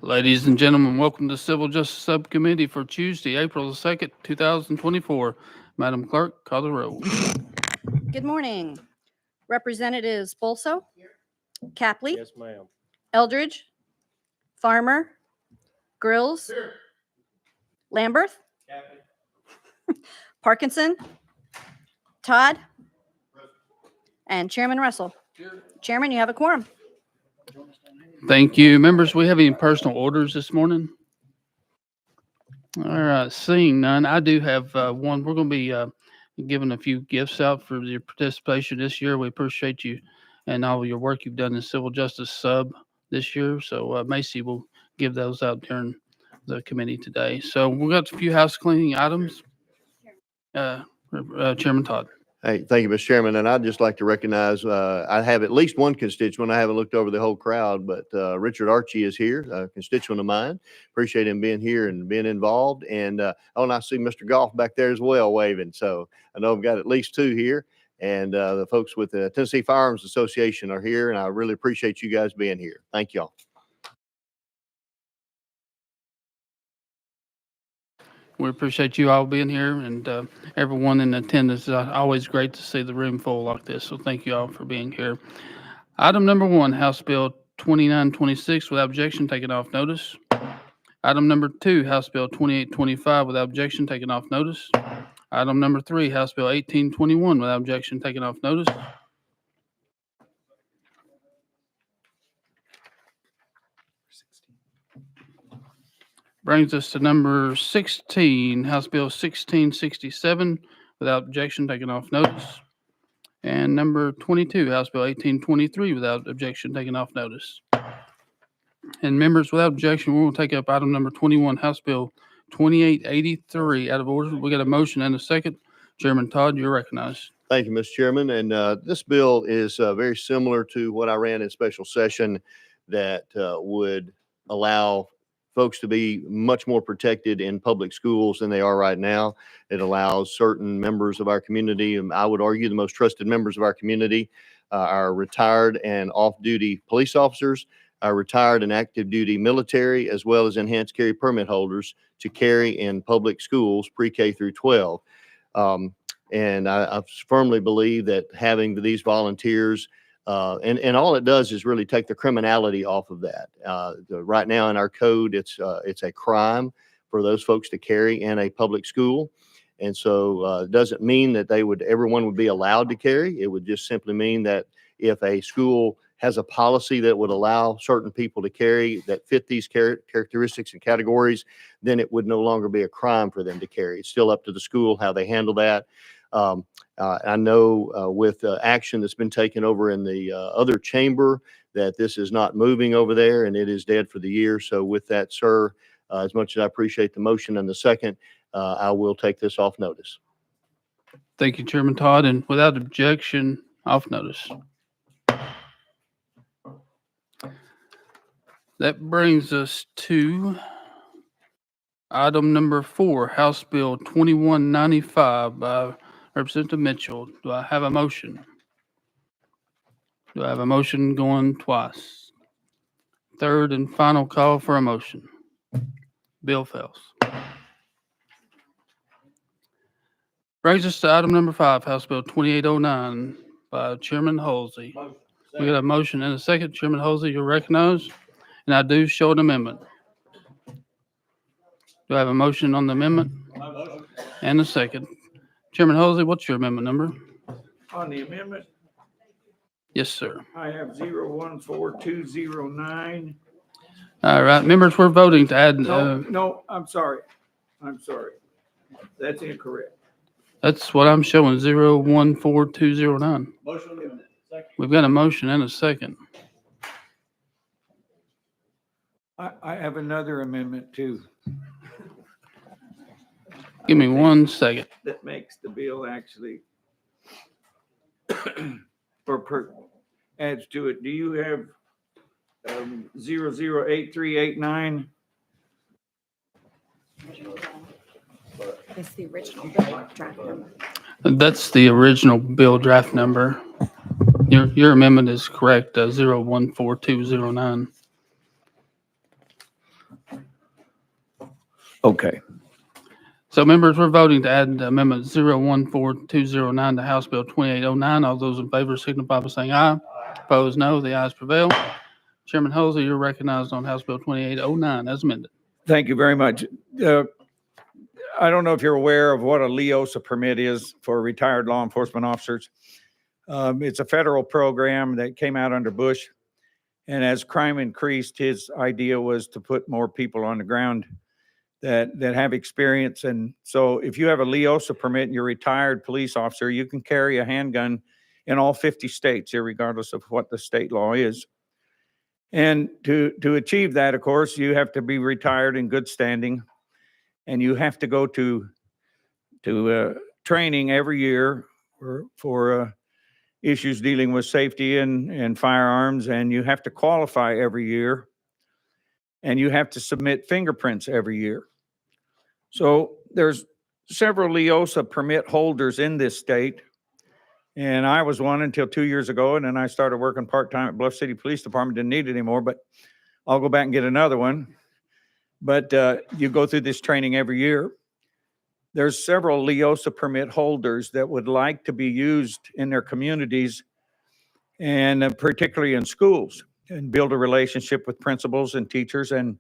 Ladies and gentlemen, welcome to Civil Justice Subcommittee for Tuesday, April the 2nd, 2024. Madam Clerk, call the roll. Good morning. Representatives Bolso, Capley, Yes, ma'am. Eldridge, Farmer, Grills, Lamberth, Parkinson, Todd, and Chairman Russell. Chairman, you have a quorum. Thank you. Members, we have any personal orders this morning? All right, seeing none, I do have one. We're going to be giving a few gifts out for your participation this year. We appreciate you and all your work you've done in Civil Justice Sub this year. So Macy will give those out during the committee today. So we've got a few house cleaning items. Chairman Todd. Hey, thank you, Mr. Chairman. And I'd just like to recognize, I have at least one constituent. I haven't looked over the whole crowd, but Richard Archie is here, a constituent of mine. Appreciate him being here and being involved. And and I see Mr. Goff back there as well waving. So I know I've got at least two here. And the folks with the Tennessee Firearms Association are here. And I really appreciate you guys being here. Thank y'all. We appreciate you all being here and everyone in attendance. It's always great to see the room full like this. So thank you all for being here. Item number 1, House Bill 2926 without objection taken off notice. Item number 2, House Bill 2825 without objection taken off notice. Item number 3, House Bill 1821 without objection taken off notice. Brings us to number 16, House Bill 1667, without objection taken off notice. And number 22, House Bill 1823, without objection taken off notice. And members, without objection, we will take up item number 21, House Bill 2883, out of order. We got a motion and a second. Chairman Todd, you're recognized. Thank you, Mr. Chairman. And this bill is very similar to what I ran in special session that would allow folks to be much more protected in public schools than they are right now. It allows certain members of our community, and I would argue the most trusted members of our community, our retired and off-duty police officers, our retired and active duty military, as well as enhanced carry permit holders to carry in public schools pre-K through 12. And I firmly believe that having these volunteers and all it does is really take the criminality off of that. Right now in our code, it's a crime for those folks to carry in a public school. And so it doesn't mean that everyone would be allowed to carry. It would just simply mean that if a school has a policy that would allow certain people to carry that fit these characteristics and categories, then it would no longer be a crime for them to carry. It's still up to the school how they handle that. I know with action that's been taken over in the other chamber that this is not moving over there and it is dead for the year. So with that, sir, as much as I appreciate the motion and the second, I will take this off notice. Thank you, Chairman Todd. And without objection, off notice. That brings us to item number 4, House Bill 2195 by Representative Mitchell. Do I have a motion? Do I have a motion going twice? Third and final call for a motion. Bill fails. Brings us to item number 5, House Bill 2809 by Chairman Halsey. We got a motion and a second. Chairman Halsey, you're recognized. And I do show an amendment. Do I have a motion on the amendment? And a second. Chairman Halsey, what's your amendment number? On the amendment, Yes, sir. I have 014209. All right, members, we're voting to add. No, I'm sorry. That's incorrect. That's what I'm showing, 014209. Motion amendment. We've got a motion and a second. I have another amendment too. Give me 1 second. That makes the bill actually adds to it. Do you have 008389? It's the original bill draft number. That's the original bill draft number. Your amendment is correct, 014209. Okay. So members, we're voting to add amendment 014209 to House Bill 2809. All those in favor signify by saying aye. Opposed, no. The ayes prevail. Chairman Hosey, you're recognized on House Bill 2809 as amended. Thank you very much. I don't know if you're aware of what a LEOSA permit is for retired law enforcement officers. It's a federal program that came out under Bush. And as crime increased, his idea was to put more people on the ground that have experience. And so if you have a LEOSA permit and you're a retired police officer, you can carry a handgun in all 50 states, regardless of what the state law is. And to achieve that, of course, you have to be retired in good standing, and you have to go to training every year for issues dealing with safety and firearms, and you have to qualify every year, and you have to submit fingerprints every year. So there's several LEOSA permit holders in this state, and I was one until 2 years ago, and then I started working part-time at Bluff City Police Department, didn't need it anymore, but I'll go back and get another one. But you go through this training every year. There's several LEOSA permit holders that would like to be used in their communities, and particularly in schools, and build a relationship with principals and teachers, and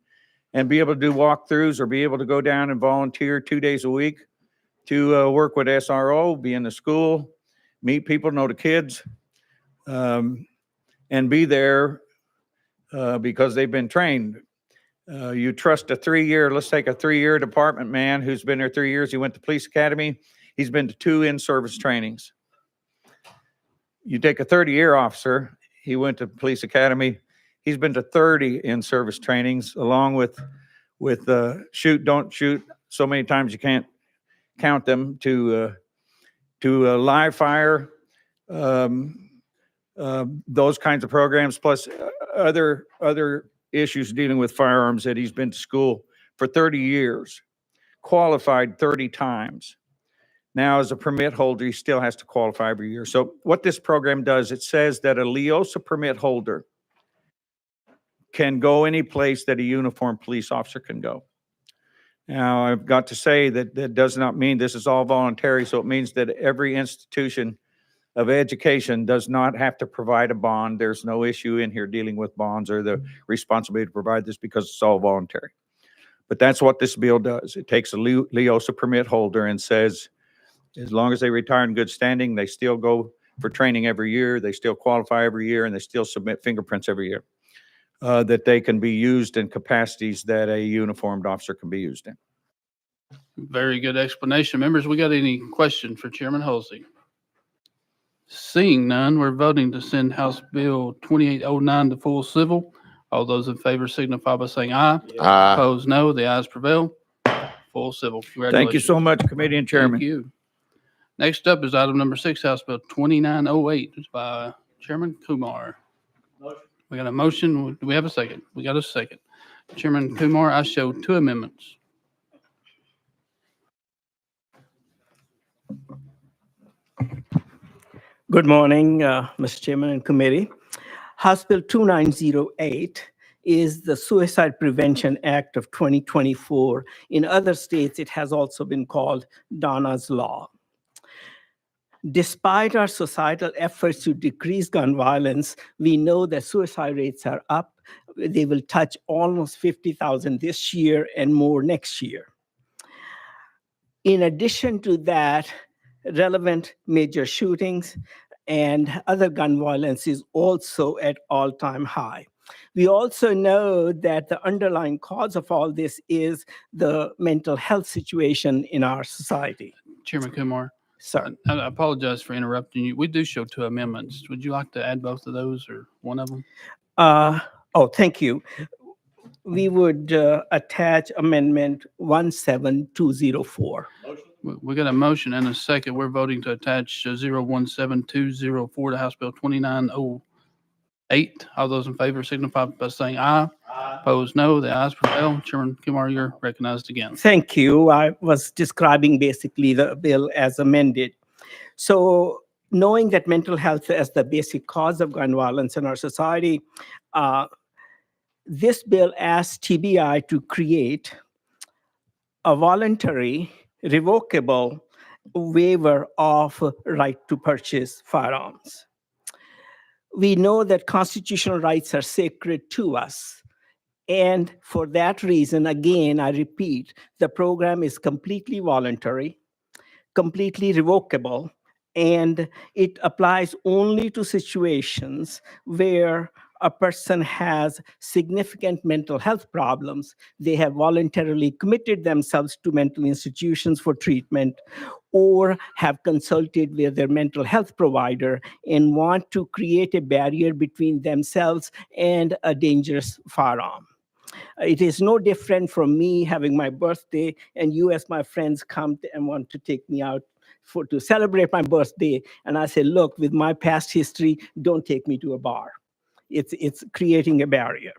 be able to do walkthroughs or be able to go down and volunteer 2 days a week to work with SRO, be in the school, meet people, know the kids, and be there because they've been trained. You trust let's take a 3-year department man who's been there 3 years. He went to police academy. He's been to 2 in-service trainings. You take a 30-year officer. He went to police academy. He's been to 30 in-service trainings, along with shoot, don't shoot. So many times you can't count them, to live fire, those kinds of programs, plus other issues dealing with firearms that he's been to school for 30 years, qualified 30 times. Now, as a permit holder, he still has to qualify every year. So what this program does, it says that a LEOSA permit holder can go any place that a uniformed police officer can go. Now, I've got to say that does not mean this is all voluntary. So it means that every institution of education does not have to provide a bond. There's no issue in here dealing with bonds or the responsibility to provide this, because it's all voluntary. But that's what this bill does. It takes a LEOSA permit holder and says, as long as they retire in good standing, they still go for training every year, they still qualify every year, and they still submit fingerprints every year, that they can be used in capacities that a uniformed officer can be used in. Very good explanation. Members, we got any questions for Chairman Hosey? Seeing none, we're voting to send House Bill 2809 to full civil. All those in favor signify by saying aye. Aye. Opposed, no. The ayes prevail. Full civil. Thank you so much, Committee and Chairman. Thank you. Next up is item number 6, House Bill 2908. It's by Chairman Kumar. We got a motion. Do we have a second? We got a second. Chairman Kumar, I show 2 amendments. Good morning, Mr. Chairman and Committee. House Bill 2908 is the Suicide Prevention Act of 2024. In other states, it has also been called Donna's Law. Despite our societal efforts to decrease gun violence, we know that suicide rates are up. They will touch almost 50,000 this year and more next year. In addition to that, relevant major shootings and other gun violence is also at all-time high. We also know that the underlying cause of all this is the mental health situation in our society. Chairman Kumar, Sir. I apologize for interrupting you. We do show 2 amendments. Would you like to add both of those or one of them? Thank you. We would attach Amendment 17204. We got a motion and a second. We're voting to attach 017204 to House Bill 2908. All those in favor signify by saying aye. Opposed, no. The ayes prevail. Chairman Kumar, you're recognized again. Thank you. I was describing basically the bill as amended. So knowing that mental health is the basic cause of gun violence in our society, this bill asks TBI to create a voluntary, revocable waiver of right to purchase firearms. We know that constitutional rights are sacred to us. And for that reason, again, I repeat, the program is completely voluntary, completely revocable, and it applies only to situations where a person has significant mental health problems. They have voluntarily committed themselves to mental institutions for treatment, or have consulted with their mental health provider and want to create a barrier between themselves and a dangerous firearm. It is no different from me having my birthday and you as my friends come and want to take me out to celebrate my birthday. And I say, look, with my past history, don't take me to a bar. It's creating a barrier.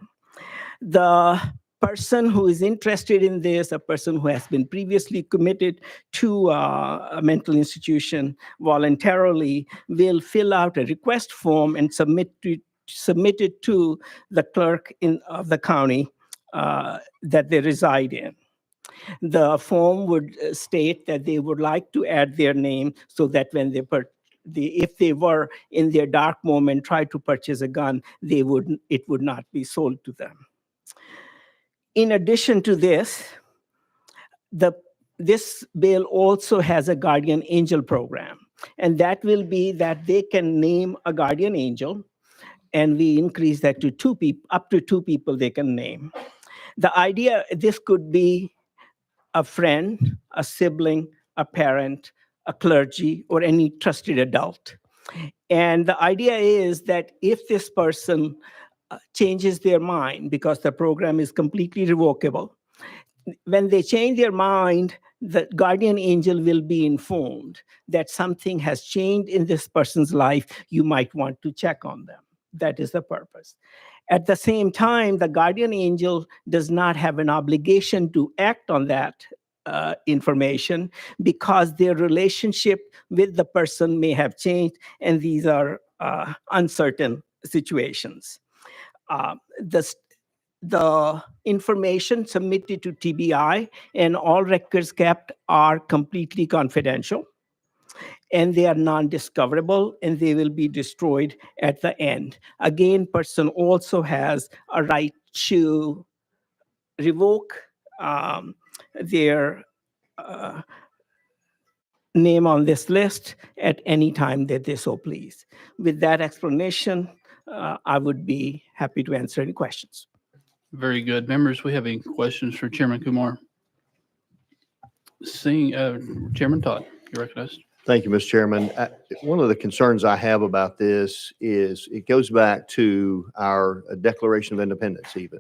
The person who is interested in this, a person who has been previously committed to a mental institution voluntarily, will fill out a request form and submit it to the clerk of the county that they reside in. The form would state that they would like to add their name so that when if they were in their dark moment try to purchase a gun, it would not be sold to them. In addition to this, this bill also has a guardian angel program, and that will be that they can name a guardian angel, and we increase that to up to two people they can name. The idea, this could be a friend, a sibling, a parent, a clergy, or any trusted adult. And the idea is that if this person changes their mind, because the program is completely revocable, when they change their mind, the guardian angel will be informed that something has changed in this person's life. You might want to check on them. That is the purpose. At the same time, the guardian angel does not have an obligation to act on that information, because their relationship with the person may have changed, and these are uncertain situations. The information submitted to TBI and all records kept are completely confidential, and they are non-discoverable, and they will be destroyed at the end. Again, person also has a right to revoke their name on this list at any time that they so please. With that explanation, I would be happy to answer any questions. Very good. Members, we have any questions for Chairman Kumar? Seeing Chairman Todd, you're recognized. Thank you, Mr. Chairman. One of the concerns I have about this is it goes back to our Declaration of Independence even,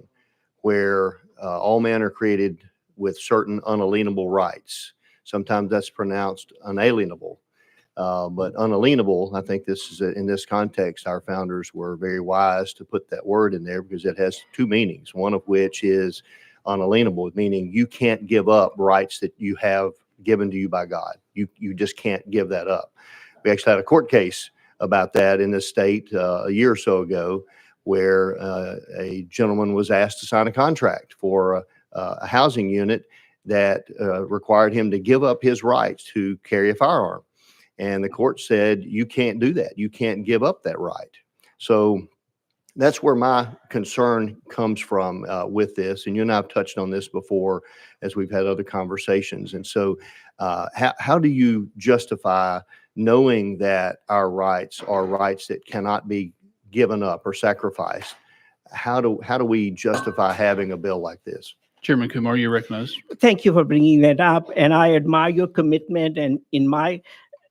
where all men are created with certain unalienable rights. Sometimes that's pronounced unalienable, but unalienable, I think this is in this context, our founders were very wise to put that word in there because it has two meanings, one of which is unalienable, meaning you can't give up rights that you have given to you by God. You just can't give that up. We actually had a court case about that in this state a year or so ago, where a gentleman was asked to sign a contract for a housing unit that required him to give up his rights to carry a firearm. And the court said, you can't do that. You can't give up that right. So that's where my concern comes from with this. And you and I have touched on this before as we've had other conversations. And so how do you justify knowing that our rights are rights that cannot be given up or sacrificed? How do we justify having a bill like this? Chairman Kumar, you're recognized. Thank you for bringing that up. And I admire your commitment. And in my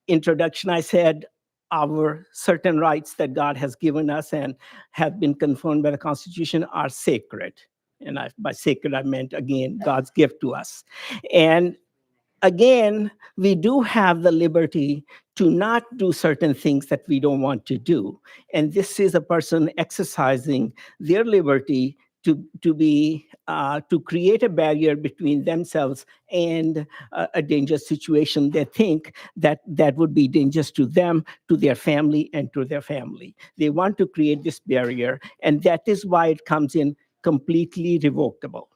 introduction, I said our certain rights that God has given us and have been confirmed by the Constitution are sacred. And by sacred, I meant, again, God's gift to us. And again, we do have the liberty to not do certain things that we don't want to do. And this is a person exercising their liberty to be to create a barrier between themselves and a dangerous situation. They think that that would be dangerous to them, to their family, and to their family. They want to create this barrier, and that is why it comes in completely revocable.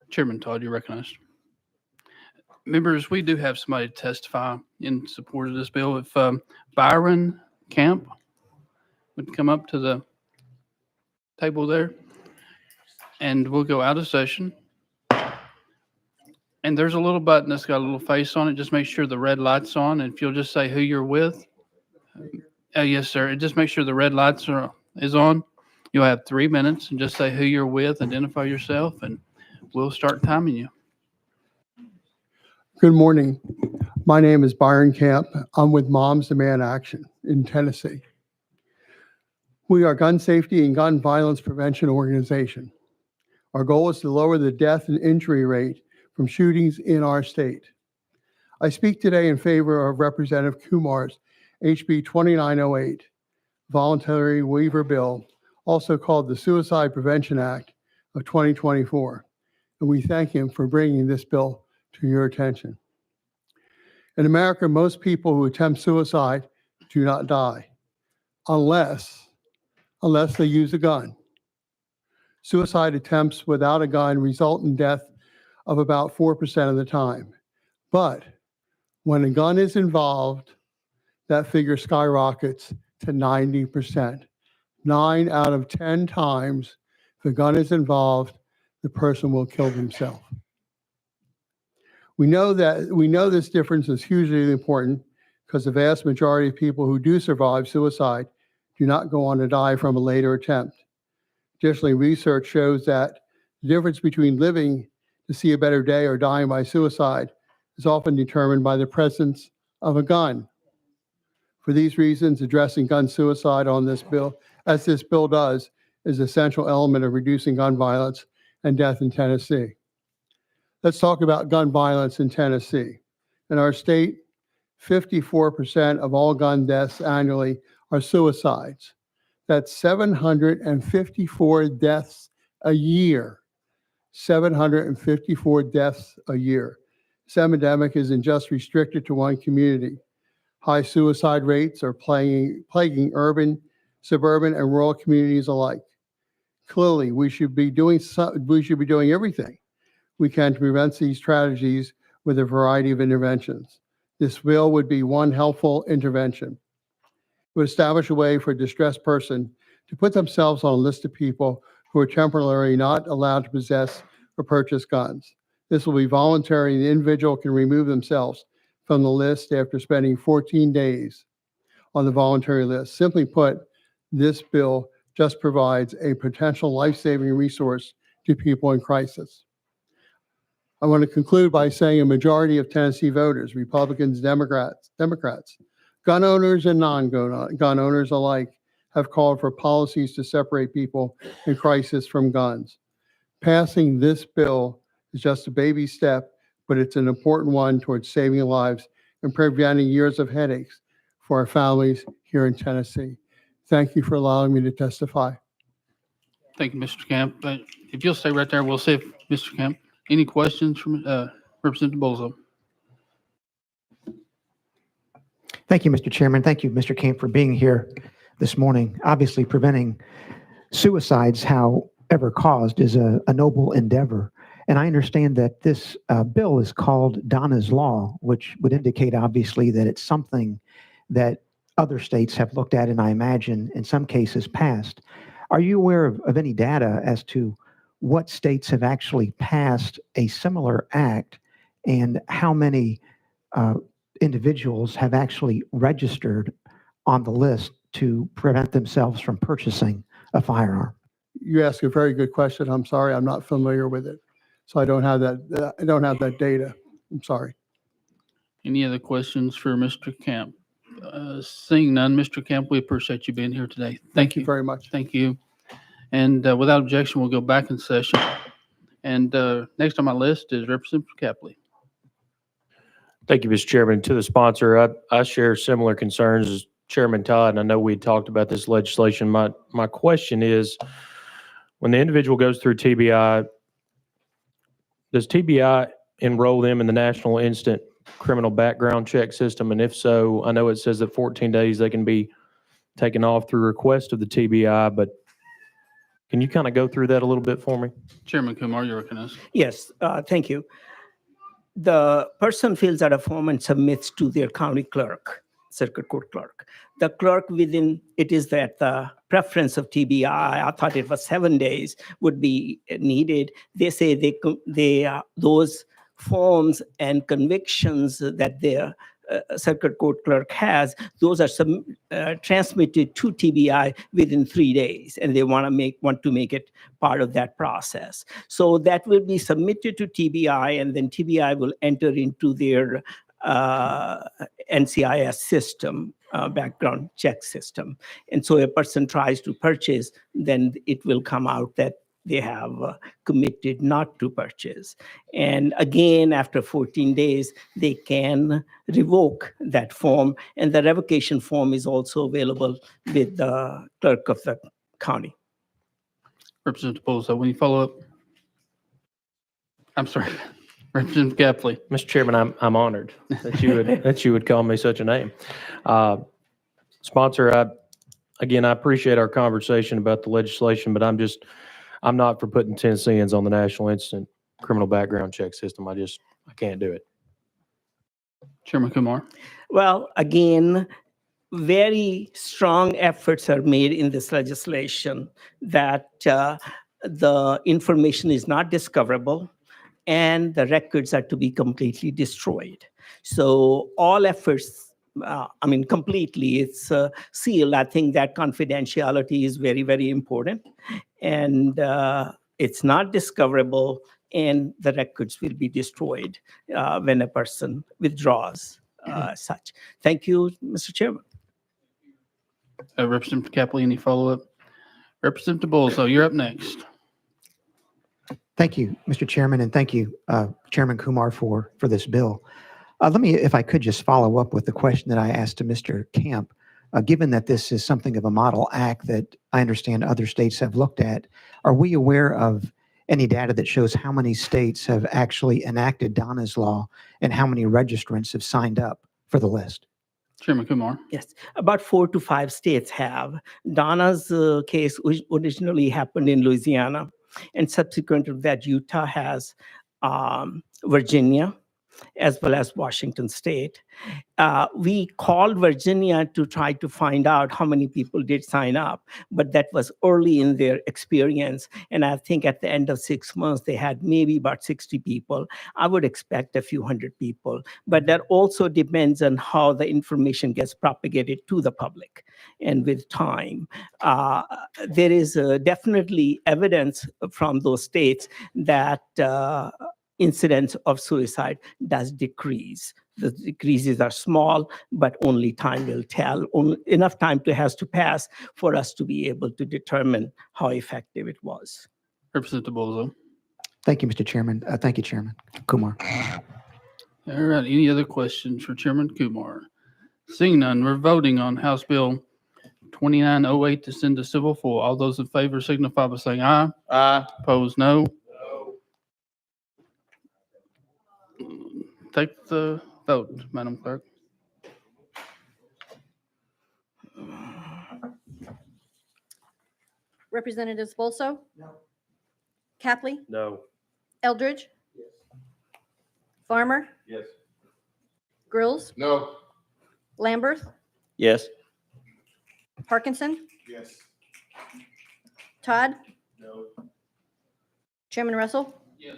Chairman Todd, you're recognized. Members, we do have somebody testify in support of this bill. If Byron Camp would come up to the table there, and we'll go out of session. And there's a little button that's got a little face on it. Just make sure the red light's on. And if you'll just say who you're with. Yes, sir. Just make sure the red lights is on. You'll have 3 minutes and just say who you're with, identify yourself, and we'll start timing you. Good morning. My name is Byron Camp. I'm with Moms Demand Action in Tennessee. We are a gun safety and gun violence prevention organization. Our goal is to lower the death and injury rate from shootings in our state. I speak today in favor of Representative Kumar's HB 2908, Voluntary Waiver Bill, also called the Suicide Prevention Act of 2024. And we thank him for bringing this bill to your attention. In America, most people who attempt suicide do not die unless they use a gun. Suicide attempts without a gun result in death of about 4% of the time. But when a gun is involved, that figure skyrockets to 90%. 9 out of 10 times, if a gun is involved, the person will kill themselves. We know this difference is hugely important because the vast majority of people who do survive suicide do not go on to die from a later attempt. Additionally, research shows that the difference between living to see a better day or dying by suicide is often determined by the presence of a gun. For these reasons, addressing gun suicide on this bill, as this bill does, is an essential element of reducing gun violence and death in Tennessee. Let's talk about gun violence in Tennessee. In our state, 54% of all gun deaths annually are suicides. That's 754 deaths a year. 754 deaths a year. This epidemic isn't just restricted to one community. High suicide rates are plaguing urban, suburban, and rural communities alike. Clearly, we should be doing everything we can to prevent these tragedies with a variety of interventions. This bill would be one helpful intervention. It would establish a way for a distressed person to put themselves on a list of people who are temporarily not allowed to possess or purchase guns. This will be voluntary, and the individual can remove themselves from the list after spending 14 days on the voluntary list. Simply put, this bill just provides a potential life-saving resource to people in crisis. I want to conclude by saying a majority of Tennessee voters, Republicans, Democrats, gun owners and non-gun owners alike, have called for policies to separate people in crisis from guns. Passing this bill is just a baby step, but it's an important one towards saving lives and preventing years of headaches for our families here in Tennessee. Thank you for allowing me to testify. Thank you, Mr. Camp. If you'll stay right there, we'll see if Mr. Camp, any questions from Representative Bolzo? Thank you, Mr. Chairman. Thank you, Mr. Camp, for being here this morning. Obviously, preventing suicides, however caused, is a noble endeavor. And I understand that this bill is called Donna's Law, which would indicate, obviously, that it's something that other states have looked at and I imagine in some cases passed. Are you aware of any data as to what states have actually passed a similar act and how many individuals have actually registered on the list to prevent themselves from purchasing a firearm? You ask a very good question. I'm sorry, I'm not familiar with it. So I don't have that. I don't have that data. I'm sorry. Any other questions for Mr. Camp? Seeing none, Mr. Camp, we appreciate you being here today. Thank you very much. Thank you. And without objection, we'll go back in session. And next on my list is Representative Capley. Thank you, Mr. Chairman. To the sponsor, I share similar concerns as Chairman Todd, and I know we talked about this legislation. My question is, when the individual goes through TBI, Does TBI enroll them in the National Instant Criminal Background Check System? And if so, I know it says that 14 days they can be taken off through request of the TBI, but can you kind of go through that a little bit for me? Chairman Kumar, you're recognized. Yes, thank you. The person fills out a form and submits to their county clerk, circuit court clerk. The clerk within, it is that the preference of TBI, I thought it was 7 days would be needed. They say those forms and convictions that their circuit court clerk has, those are transmitted to TBI within 3 days, and they want to make it part of that process. So that will be submitted to TBI, and then TBI will enter into their NCIS system, background check system. And so a person tries to purchase, then it will come out that they have committed not to purchase. And again, after 14 days, they can revoke that form. And the revocation form is also available with the clerk of the county. Representative Bolzo, when you follow up? I'm sorry, Representative Gapley. Mr. Chairman, I'm honored that you would call me such a name. Sponsor, I appreciate our conversation about the legislation, but I'm not for putting Tennesseans on the National Instant Criminal Background Check System. I can't do it. Chairman Kumar. Well, again, very strong efforts are made in this legislation that the information is not discoverable and the records are to be completely destroyed. So all efforts, completely, it's sealed. I think that confidentiality is very, very important. And it's not discoverable, and the records will be destroyed when a person withdraws such. Thank you, Mr. Chairman. Representative Capley, any follow-up? Representative Bolzo, you're up next. Thank you, Mr. Chairman, and thank you, Chairman Kumar, for this bill. Let me, if I could, just follow up with the question that I asked to Mr. Camp. Given that this is something of a model act that I understand other states have looked at, are we aware of any data that shows how many states have actually enacted Donna's law and how many registrants have signed up for the list? Chairman Kumar. Yes, about 4 to 5 states have. Donna's case originally happened in Louisiana, and subsequent to that, Utah has, Virginia, as well as Washington State. We called Virginia to try to find out how many people did sign up, but that was early in their experience. And I think at the end of 6 months, they had maybe about 60 people. I would expect a few hundred people, but that also depends on how the information gets propagated to the public. And with time, there is definitely evidence from those states that incidence of suicide does decrease. The decreases are small, but only time will tell. Enough time has to pass for us to be able to determine how effective it was. Representative Bolzo. Thank you, Mr. Chairman. Thank you, Chairman Kumar. All right, any other questions for Chairman Kumar? Seeing none, we're voting on House Bill 2908 to send to civil for. All those in favor signify by saying aye. Aye. Opposed, no. Take the vote, Madam Clerk. Representatives Bolso? No. Capley? No. Eldridge? Yes. Farmer? Yes. Grills? No. Lamberth? Yes. Parkinson? Yes. Todd? No. Chairman Russell? Yes.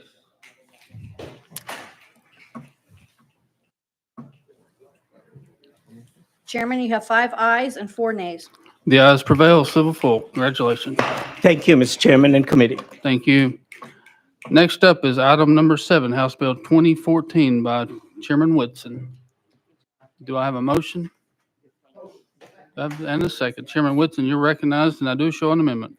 Chairman, you have 5 ayes and 4 nays. The ayes prevail, civil full. Congratulations. Thank you, Mr. Chairman and committee. Thank you. Next up is item number 7, House Bill 2014 by Chairman Whitson. Do I have a motion? And a second. Chairman Whitson, you're recognized, and I do show an amendment.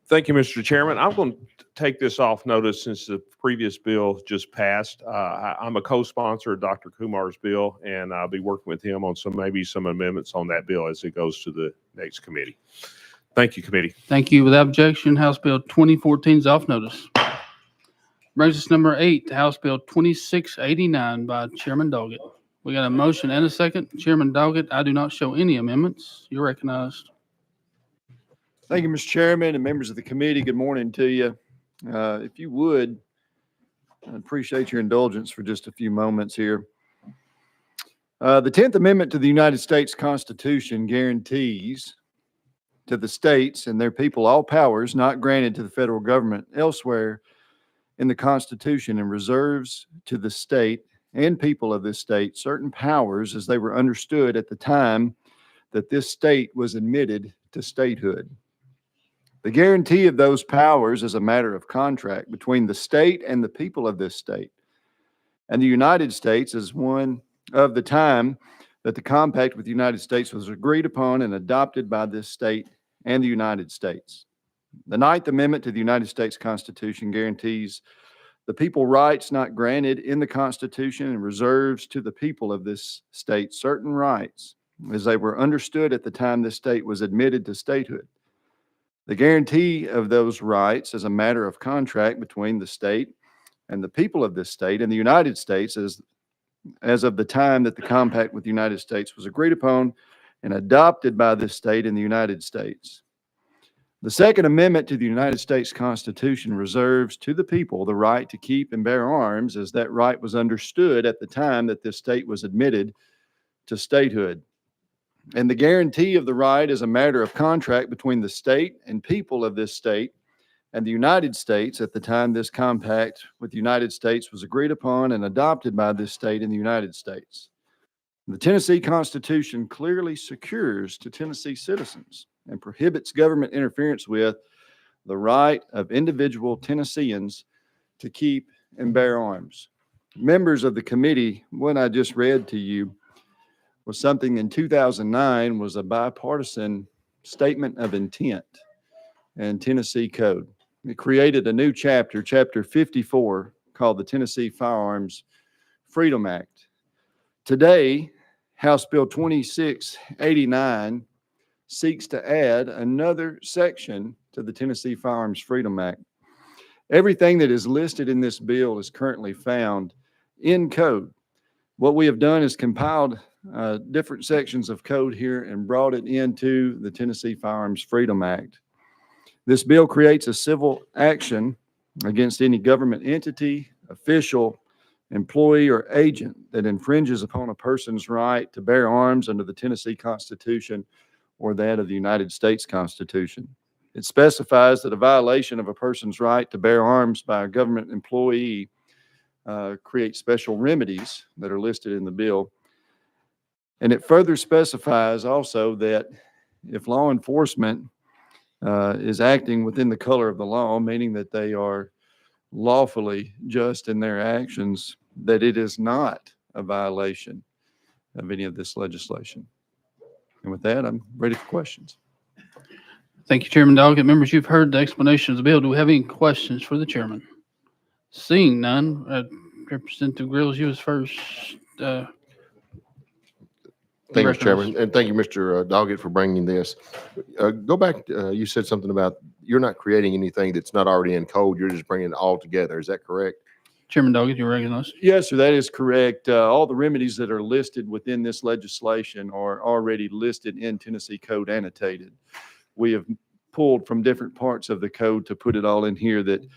Thank you, Mr. Chairman. I'm going to take this off notice since the previous bill just passed. I'm a co-sponsor of Dr. Kumar's bill, and I'll be working with him on maybe some amendments on that bill as it goes to the next committee. Thank you, committee. Thank you. Without objection, House Bill 2014 is off notice. Brings us number 8, House Bill 2689 by Chairman Doggett. We got a motion and a second. Chairman Doggett, I do not show any amendments. You're recognized. Thank you, Mr. Chairman and members of the committee. Good morning to you. If you would, I appreciate your indulgence for just a few moments here. The 10th Amendment to the United States Constitution guarantees to the states and their people all powers not granted to the federal government elsewhere in the Constitution, and reserves to the state and people of this state certain powers as they were understood at the time that this state was admitted to statehood. The guarantee of those powers is a matter of contract between the state and the people of this state. And the United States is one of the time that the compact with the United States was agreed upon and adopted by this state and the United States. The 9th Amendment to the United States Constitution guarantees the people rights not granted in the Constitution and reserves to the people of this state certain rights as they were understood at the time this state was admitted to statehood. The guarantee of those rights is a matter of contract between the state and the people of this state and the United States as of the time that the compact with the United States was agreed upon and adopted by this state and the United States. The Second Amendment to the United States Constitution reserves to the people the right to keep and bear arms as that right was understood at the time that this state was admitted to statehood. And the guarantee of the right is a matter of contract between the state and people of this state and the United States at the time this compact with the United States was agreed upon and adopted by this state and the United States. The Tennessee Constitution clearly secures to Tennessee citizens and prohibits government interference with the right of individual Tennesseans to keep and bear arms. Members of the committee, what I just read to you was something in 2009 was a bipartisan statement of intent in Tennessee Code. It created a new chapter, Chapter 54, called the Tennessee Firearms Freedom Act. Today, House Bill 2689 seeks to add another section to the Tennessee Firearms Freedom Act. Everything that is listed in this bill is currently found in code. What we have done is compiled different sections of code here and brought it into the Tennessee Firearms Freedom Act. This bill creates a civil action against any government entity, official, employee, or agent that infringes upon a person's right to bear arms under the Tennessee Constitution or that of the United States Constitution. It specifies that a violation of a person's right to bear arms by a government employee creates special remedies that are listed in the bill. And it further specifies also that if law enforcement is acting within the color of the law, meaning that they are lawfully just in their actions, that it is not a violation of any of this legislation. And with that, I'm ready for questions. Thank you, Chairman Doggett. Members, you've heard the explanation of the bill. Do we have any questions for the chairman? Seeing none, Representative Grills, you was first. Thank you, Mr. Chairman, and thank you, Mr. Doggett, for bringing this. Go back, you said something about you're not creating anything that's not already in code. You're just bringing it all together. Is that correct? Chairman Doggett, you're recognized. Yes, sir, that is correct. All the remedies that are listed within this legislation are already listed in Tennessee Code annotated. We have pulled from different parts of the code to put it all in here that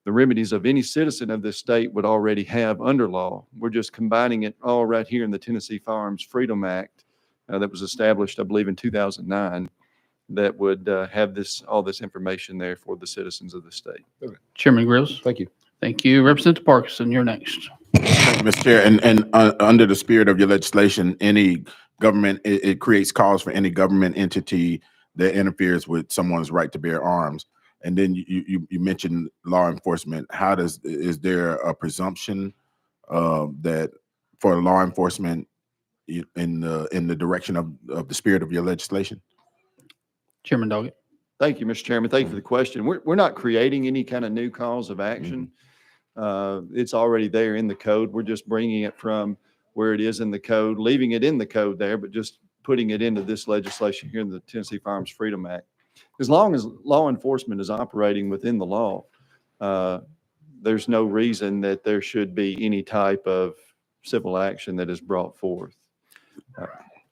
the remedies of any citizen of this state would already have under law. We're just combining it all right here in the Tennessee Firearms Freedom Act that was established, I believe, in 2009, that would have all this information there for the citizens of the state. Okay. Chairman Grills. Thank you. Thank you. Representative Parkinson, you're next. Thank you, Mr. Chair. And under the spirit of your legislation, any government, it creates cause for any government entity that interferes with someone's right to bear arms. And then you mentioned law enforcement. Is there a presumption that for law enforcement in the direction of the spirit of your legislation? Chairman Doggett. Thank you, Mr. Chairman. Thank you for the question. We're not creating any kind of new cause of action. It's already there in the code. We're just bringing it from where it is in the code, leaving it in the code there, but just putting it into this legislation here in the Tennessee Firearms Freedom Act. As long as law enforcement is operating within the law, there's no reason that there should be any type of civil action that is brought forth.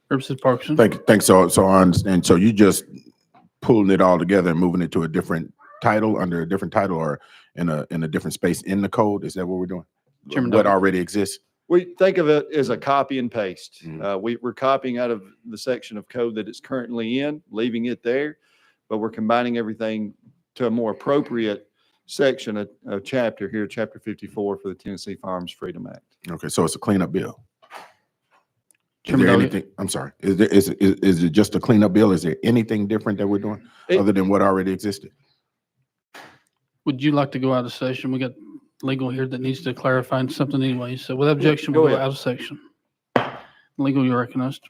Representative Parkinson. Thank you. Thanks. So I understand. So you just pulling it all together and moving it to a different title, under a different title, or in a different space in the code? Is that what we're doing? Chairman What Doggett. already exists? We think of it as a copy and paste. Mhm. We're copying out of the section of code that it's currently in, leaving it there, but we're combining everything to a more appropriate section of chapter here, chapter 54 for the Tennessee Firearms Freedom Act. Okay, so it's a cleanup bill. Is Chairman there Doggett. anything, I'm sorry, is it just a cleanup bill? Is there anything different that we're doing It- other than what already existed? Would you like to go out of session? We got legal here that needs to clarify something anyway. So with objection, Go we'll go ahead. out of section. Legal, you're recognized.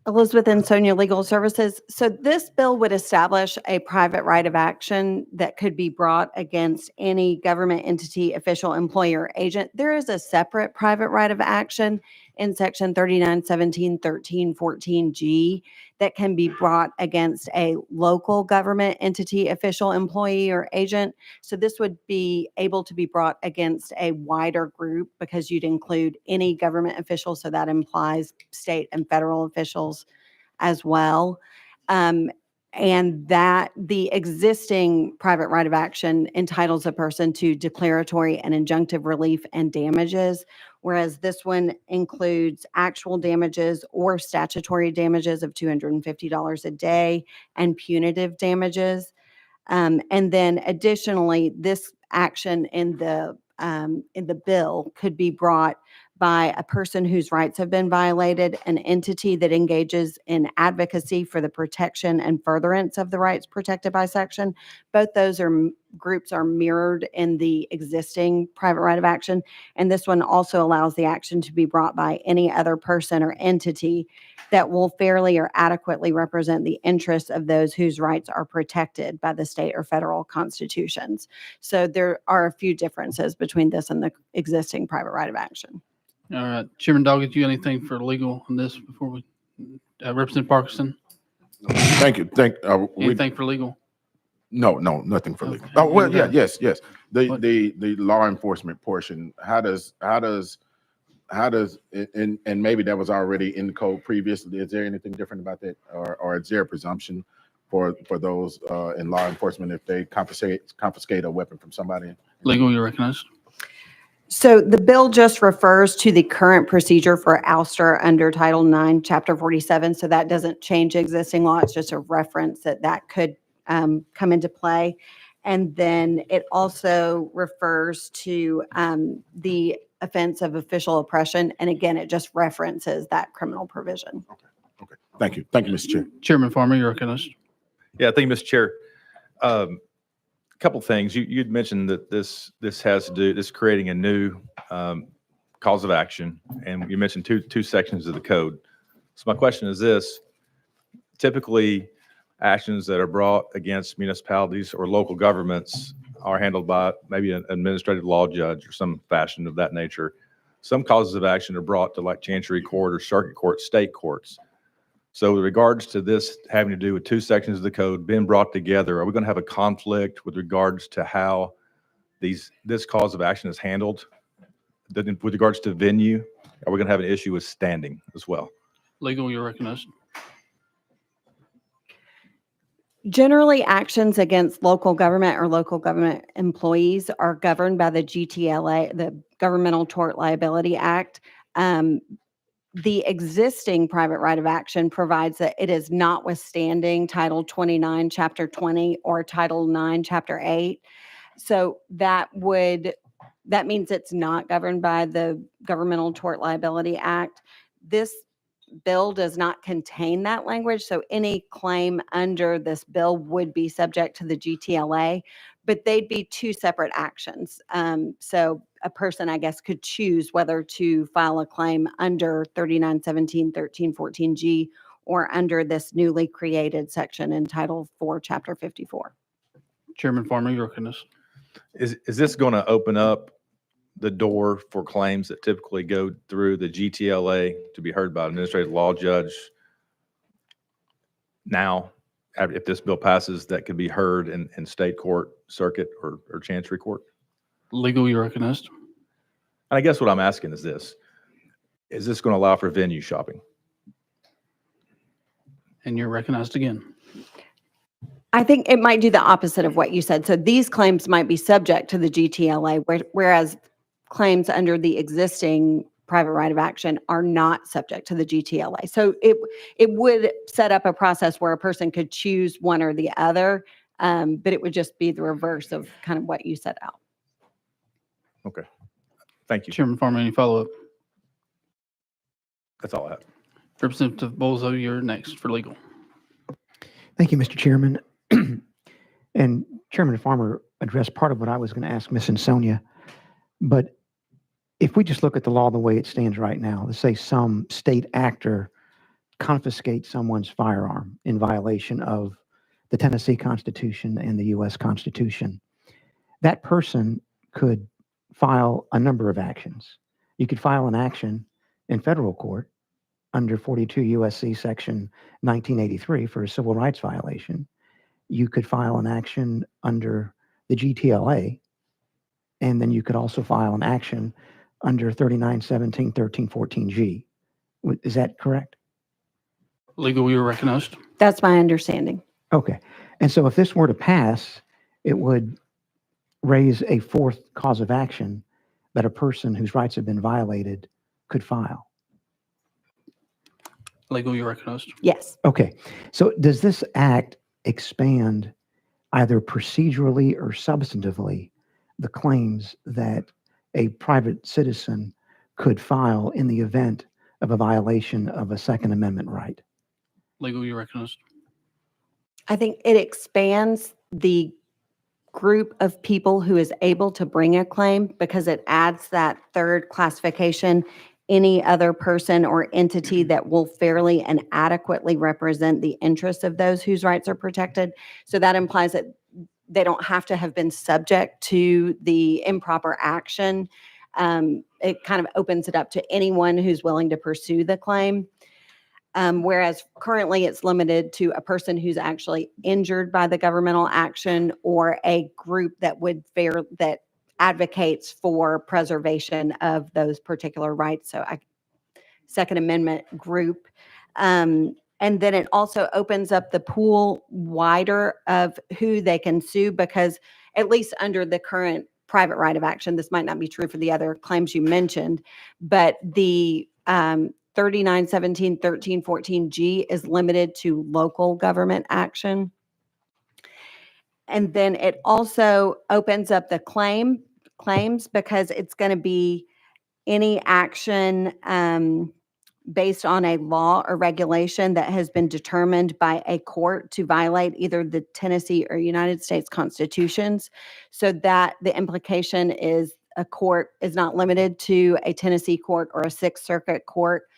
Elizabeth and Sonia Legal Services. So this bill would establish a private right of action that could be brought against any government entity, official, employee, or agent. There is a separate private right of action in section 3917, 1314G that can be brought against a local government entity, official, employee, or agent. So this would be able to be brought against a wider group because you'd include any government official. So that implies state and federal officials as well. And that the existing private right of action entitles a person to declaratory and injunctive relief and damages, whereas this one includes actual damages or statutory damages of $250 a day and punitive damages. And then additionally, this action in the bill could be brought by a person whose rights have been violated, an entity that engages in advocacy for the protection and furtherance of the rights protected by section. Both those groups are mirrored in the existing private right of action. And this one also allows the action to be brought by any other person or entity that will fairly or adequately represent the interests of those whose rights are protected by the state or federal constitutions. So there are a few differences between this and the existing private right of action. All right. Chairman Doggett, you got anything for legal on this before we, Representative Parkinson? Thank you. Anything for legal? No, nothing for legal. Okay. Oh, well, yeah, Okay. yes. What? The law enforcement portion, how does, and maybe that was already in the code previously. Is there anything different about that? Or is there a presumption for those in law enforcement if they confiscate a weapon from somebody? Legal, you're recognized. So the bill just refers to the current procedure for ouster under Title IX, Chapter 47. So that doesn't change existing law. It's just a reference that could come into play. And then it also refers to the offense of official oppression. And again, it just references that criminal provision. Okay. Thank you, Mr. Chair. Chairman Farmer, you're recognized. Yeah, thank you, Mr. Chair. Couple things. You'd mentioned that this has to do, this creating a new cause of action, and you mentioned two sections of the code. So my question is this: typically, actions that are brought against municipalities or local governments are handled by maybe an administrative law judge or some fashion of that nature. Some causes of action are brought to like Chancery Court or Circuit Court, state courts. So with regards to this having to do with two sections of the code being brought together, are we going to have a conflict with regards to how this cause of action is handled? With regards to venue, are we going to have an issue with standing as well? Legal, you're recognized. Generally, actions against local government or local government employees are governed by the GTLA, the Governmental Tort Liability Act. The existing private right of action provides that it is notwithstanding Title 29, Chapter 20, or Title 9, Chapter 8. So that means it's not governed by the Governmental Tort Liability Act. This bill does not contain that language, so any claim under this bill would be subject to the GTLA, but they'd be two separate actions. So a person, I guess, could choose whether to file a claim under 3917, 1314G, or under this newly created section in Title 4, Chapter 54. Chairman Farmer, you're recognized. Is this going to open up the door for claims that typically go through the GTLA to be heard by an administrative law judge now if this bill passes, that could be heard in state court, circuit, or chancery court? Legal, you recognized. And I guess what I'm asking is this: is this going to allow for venue shopping? And you're recognized again. I think it might do the opposite of what you said. So these claims might be subject to the GTLA, whereas claims under the existing private right of action are not subject to the GTLA. So it would set up a process where a person could choose one or the other, but it would just be the reverse of kind of what you set out. Okay. Thank you. Chairman Farmer, any follow-up? That's all I have. Representative Bolzo, you're next for legal. Thank you, Mr. Chairman. And Chairman Farmer addressed part of what I was going to ask Ms. Ansonia. But if we just look at the law the way it stands right now, let's say some state actor confiscates someone's firearm in violation of the Tennessee Constitution and the U.S. Constitution, that person could file a number of actions. You could file an action in federal court under 42 U.S.C. Section 1983 for a civil rights violation. You could file an action under the GTLA, and then you could also file an action under 3917 1314G. Is that correct? Legal, you're recognized. That's my understanding. Okay. And so if this were to pass, it would raise a fourth cause of action that a person whose rights have been violated could file. Legal, you're recognized. Yes. Okay. So does this act expand either procedurally or substantively the claims that a private citizen could file in the event of a violation of a Second Amendment right? Legal, you're recognized. I think it expands the group of people who is able to bring a claim because it adds that third classification, any other person or entity that will fairly and adequately represent the interests of those whose rights are protected. So that implies that they don't have to have been subject to the improper action. It kind of opens it up to anyone who's willing to pursue the claim. Whereas currently it's limited to a person who's actually injured by the governmental action or a group that that advocates for preservation of those particular rights. So Second Amendment group. And then it also opens up the pool wider of who they can sue, because at least under the current private right of action, this might not be true for the other claims you mentioned, but the 3917 1314G is limited to local government action. And then it also opens up the claims because it's going to be any action based on a law or regulation that has been determined by a court to violate either the Tennessee or United States constitutions. So that the implication is a court is not limited to a Tennessee court or a Sixth Circuit court,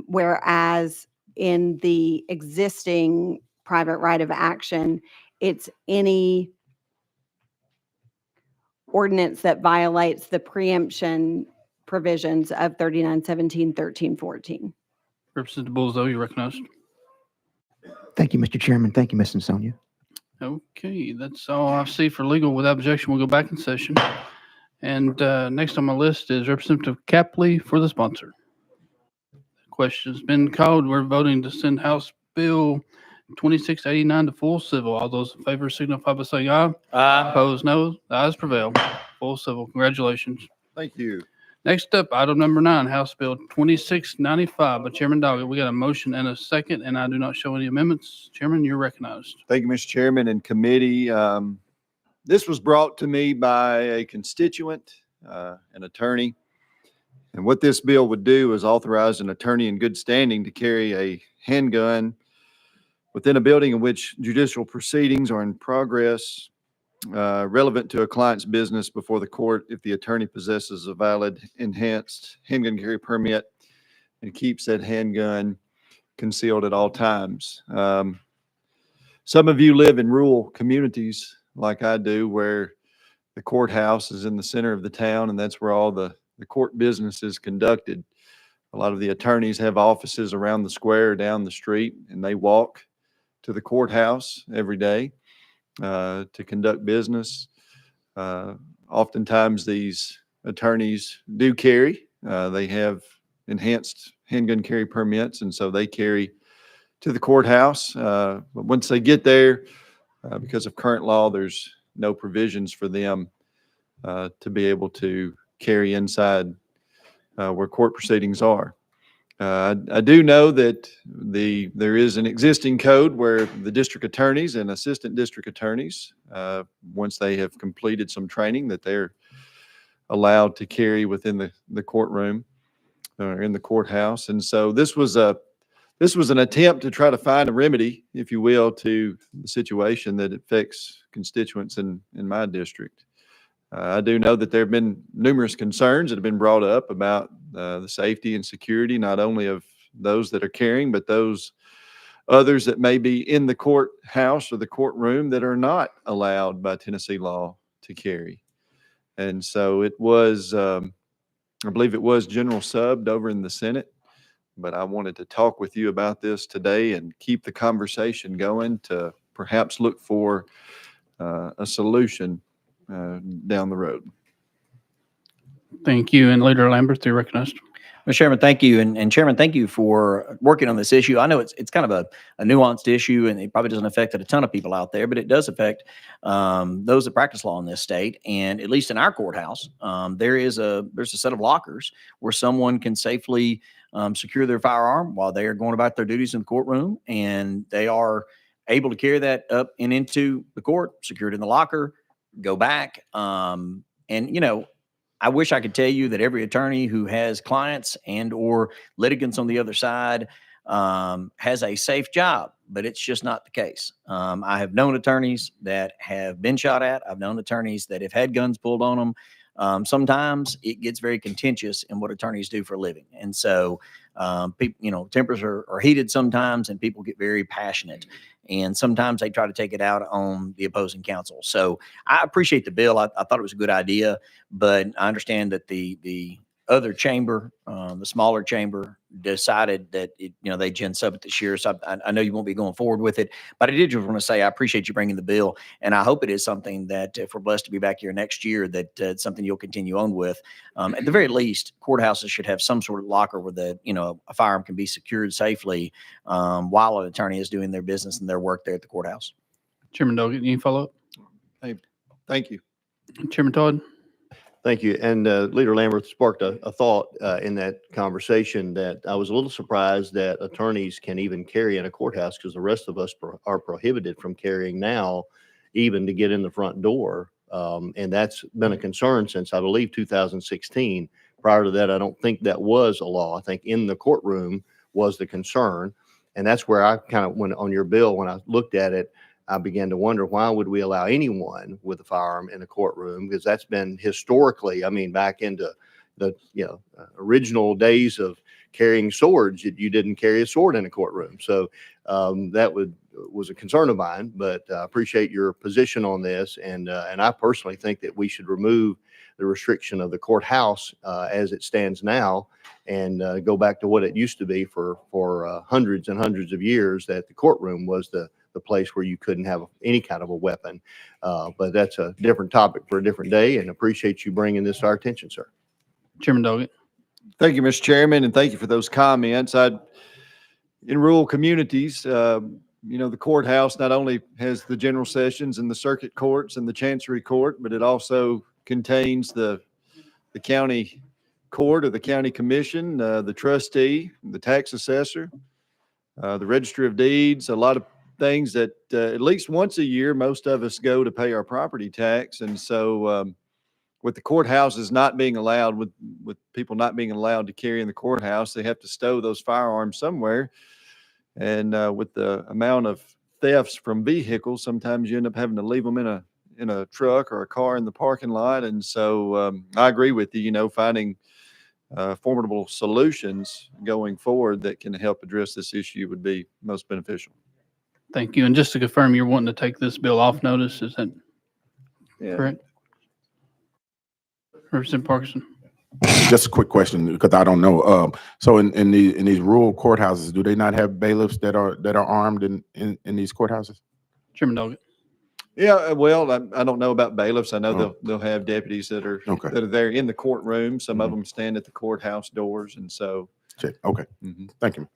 whereas in the existing private right of action, it's any ordinance that violates the preemption provisions of 3917 1314. Representative Bolzo, you're recognized. Thank you, Mr. Chairman. Thank you, Ms. Ansonia. Okay, that's all I see for legal. Without objection, we'll go back in session. And next on my list is Representative Capley for the sponsor. Question's been called. We're voting to send House Bill 2689 to full civil. All those in favor signify by saying aye. Aye. Opposed, no. The ayes prevail. Full civil. Congratulations. Thank you. Next up, item number 9, House Bill 2695 by Chairman Doggett. We got a motion and a second, and I do not show any amendments. Chairman, you're recognized. Thank you, Mr. Chairman and committee. This was brought to me by a constituent, an attorney. And what this bill would do is authorize an attorney in good standing to carry a handgun within a building in which judicial proceedings are in progress, relevant to a client's business before the court if the attorney possesses a valid enhanced handgun carry permit and keeps that handgun concealed at all times. Some of you live in rural communities like I do, where the courthouse is in the center of the town, and that's where all the court business is conducted. A lot of the attorneys have offices around the square or down the street, and they walk to the courthouse every day to conduct business. Oftentimes, these attorneys do carry. They have enhanced handgun carry permits, and so they carry to the courthouse. But once they get there, because of current law, there's no provisions for them to be able to carry inside where court proceedings are. I do know that there is an existing code where the district attorneys and assistant district attorneys, once they have completed some training, that they're allowed to carry within the courtroom or in the courthouse. And so this was an attempt to try to find a remedy, if you will, to the situation that affects constituents in my district. I do know that there have been numerous concerns that have been brought up about the safety and security, not only of those that are carrying, but those others that may be in the courthouse or the courtroom that are not allowed by Tennessee law to carry. And so it was, I believe it was general subbed over in the Senate, but I wanted to talk with you about this today and keep the conversation going to perhaps look for a solution down the road. Thank you. And Leader Lambert, you're recognized. Mr. Chairman, thank you. And Chairman, thank you for working on this issue. I know it's kind of a nuanced issue, and it probably doesn't affect a ton of people out there, but it does affect those that practice law in this state. And at least in our courthouse, there's a set of lockers where someone can safely secure their firearm while they are going about their duties in the courtroom, and they are able to carry that up and into the court, secured in the locker, go back. And, you know, I wish I could tell you that every attorney who has clients and or litigants on the other side has a safe job, but it's just not the case. I have known attorneys that have been shot at. I've known attorneys that have had guns pulled on them. Sometimes it gets very contentious in what attorneys do for a living. And so, people, you know, tempers are heated sometimes, and people get very passionate. And sometimes they try to take it out on the opposing counsel. So I appreciate the bill. I thought it was a good idea, but I understand that the other chamber, the smaller chamber, decided that they gen sub it this year. So I know you won't be going forward with it, but I did just want to say I appreciate you bringing the bill, and I hope it is something that if we're blessed to be back here next year, that it's something you'll continue on with. At the very least, courthouses should have some sort of locker where a firearm can be secured safely while an attorney is doing their business and their work there at the courthouse. Chairman Doggett, any follow up? Thank you. Chairman Todd. Thank you. And Leader Lambert sparked a thought in that conversation that I was a little surprised that attorneys can even carry in a courthouse, because the rest of us are prohibited from carrying now, even to get in the front door. And that's been a concern since, I believe, 2016. Prior to that, I don't think that was a law. I think in the courtroom was the concern. And that's where I kind of went on your bill. When I looked at it, I began to wonder, why would we allow anyone with a firearm in a courtroom? Because that's been historically, I mean, back into the original days of carrying swords, you didn't carry a sword in a courtroom. So that was a concern of mine, but I appreciate your position on this. And I personally think that we should remove the restriction of the courthouse as it stands now, and go back to what it used to be for hundreds and hundreds of years, that the courtroom was the place where you couldn't have any kind of a weapon. But that's a different topic for a different day, and appreciate you bringing this to our attention, sir. Chairman Doggett. Thank you, Mr. Chairman, and thank you for those comments. In rural communities, the courthouse not only has the general sessions and the circuit courts and the chancery court, but it also contains the county court or the county commission, the trustee, the tax assessor, the registry of deeds, a lot of things that at least once a year, most of us go to pay our property tax. And so with the courthouses not being allowed, with people not being allowed to carry in the courthouse, they have to stow those firearms somewhere. And with the amount of thefts from vehicles, sometimes you end up having to leave them in a truck or a car in the parking lot. And so I agree with you, finding formidable solutions going forward that can help address this issue would be most beneficial. Thank you. And just to confirm, you're wanting to take this bill off notice, is that correct? Representative Parkinson. Just a quick question, because I don't know. So in these rural courthouses, do they not have bailiffs that are armed in these courthouses? Chairman Doggett. Yeah, well, I don't know about bailiffs. I know Oh. they'll have deputies that are Okay. there in the courtroom. Some of Mhm. them stand at the courthouse doors, and so. Check. Okay. Mhm. Thank you.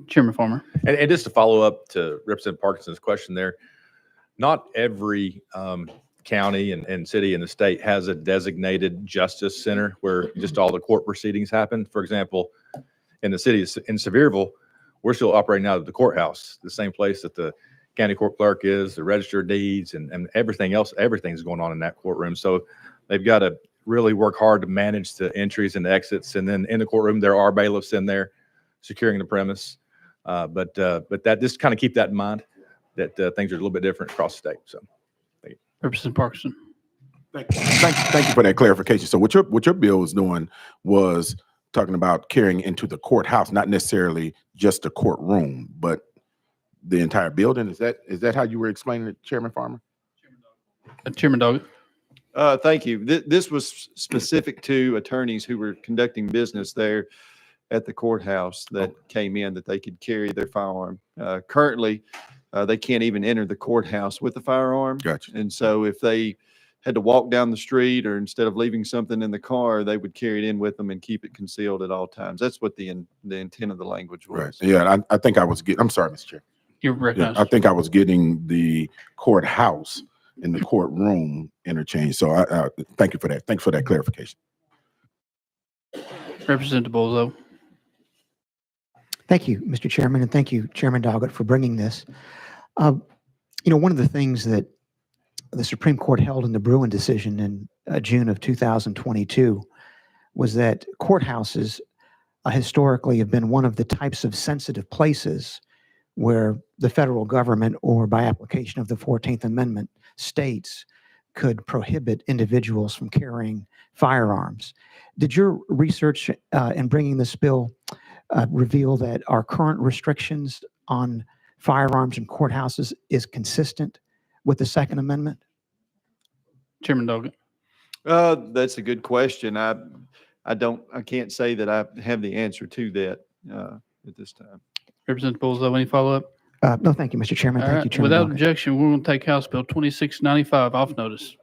Chairman Farmer. And just to follow up to Representative Parkinson's question there, not every county and city in the state has a designated justice center where just all the court proceedings happen. For example, in the city in Sevierville, we're still operating out of the courthouse, the same place that the county court clerk is, the register of deeds, and everything else. Everything's going on in that courtroom. So they've got to really work hard to manage the entries and exits. And then in the courtroom, there are bailiffs in there securing the premise. But that just kind of keep that in mind, that things are a little bit different across the state. So, Representative Parkinson. Thank you for that clarification. So what your bill was doing was talking about carrying into the courthouse, not necessarily just the courtroom, but the entire building. Is that how you were explaining it, Chairman Farmer? Chairman Doggett. Thank you. This was specific to attorneys who were conducting business there at the courthouse that came in, that they could carry their firearm. Currently, they can't even enter the courthouse with a firearm. Gotcha. And so if they had to walk down the street, or instead of leaving something in the car, they would carry it in with them and keep it concealed at all times. That's what the intent of the language was. Right. Yeah. I think I was getting. I'm sorry, Mr. Chair. You're recognized. I think I was getting the courthouse and the courtroom interchange. So I thank you for that. Thanks for that clarification. Representative Bozo. Thank you, Mr. Chairman, and thank you, Chairman Doggett, for bringing this. One of the things that the Supreme Court held in the Bruin decision in June of 2022 was that courthouses historically have been one of the types of sensitive places where the federal government, or by application of the 14th Amendment, states could prohibit individuals from carrying firearms. Did your research in bringing this bill reveal that our current restrictions on firearms in courthouses is consistent with the Second Amendment? Chairman Doggett. That's a good question. I can't say that I have the answer to that at this time. Representative Bozo, any follow-up? No, thank you, Mr. Chairman. All Thank right. you, Chairman Without Doggett. objection, we're going to take House Bill 2695 off notice.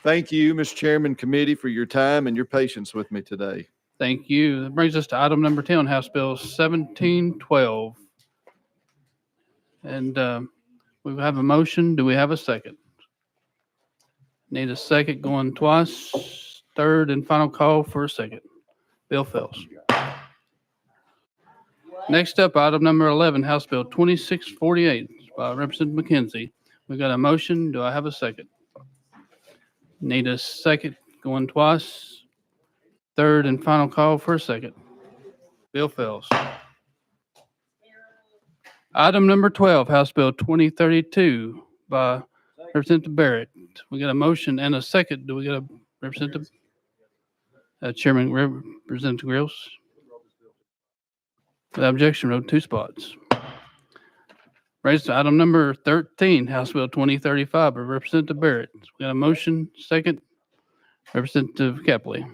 Thank you, Mr. Chairman, committee, for your time and your patience with me today. Thank you. That brings us to item number 10, House Bill 1712. And we have a motion. Do we have a second? Need a second going twice. Third and final call for a second. Bill fails. Next up, item number 11, House Bill 2648 by Representative McKenzie. We got a motion. Do I have a second? Need a second going twice. Third and final call for a second. Bill fails. Item number 12, House Bill 2032 by Representative Barrett. We got a motion and a second. Do we get a Representative? Chairman, Representative Grills? Without objection, road two spots. Raised to item number 13, House Bill 2035 by Representative Barrett. We got a motion, second. Representative Capley.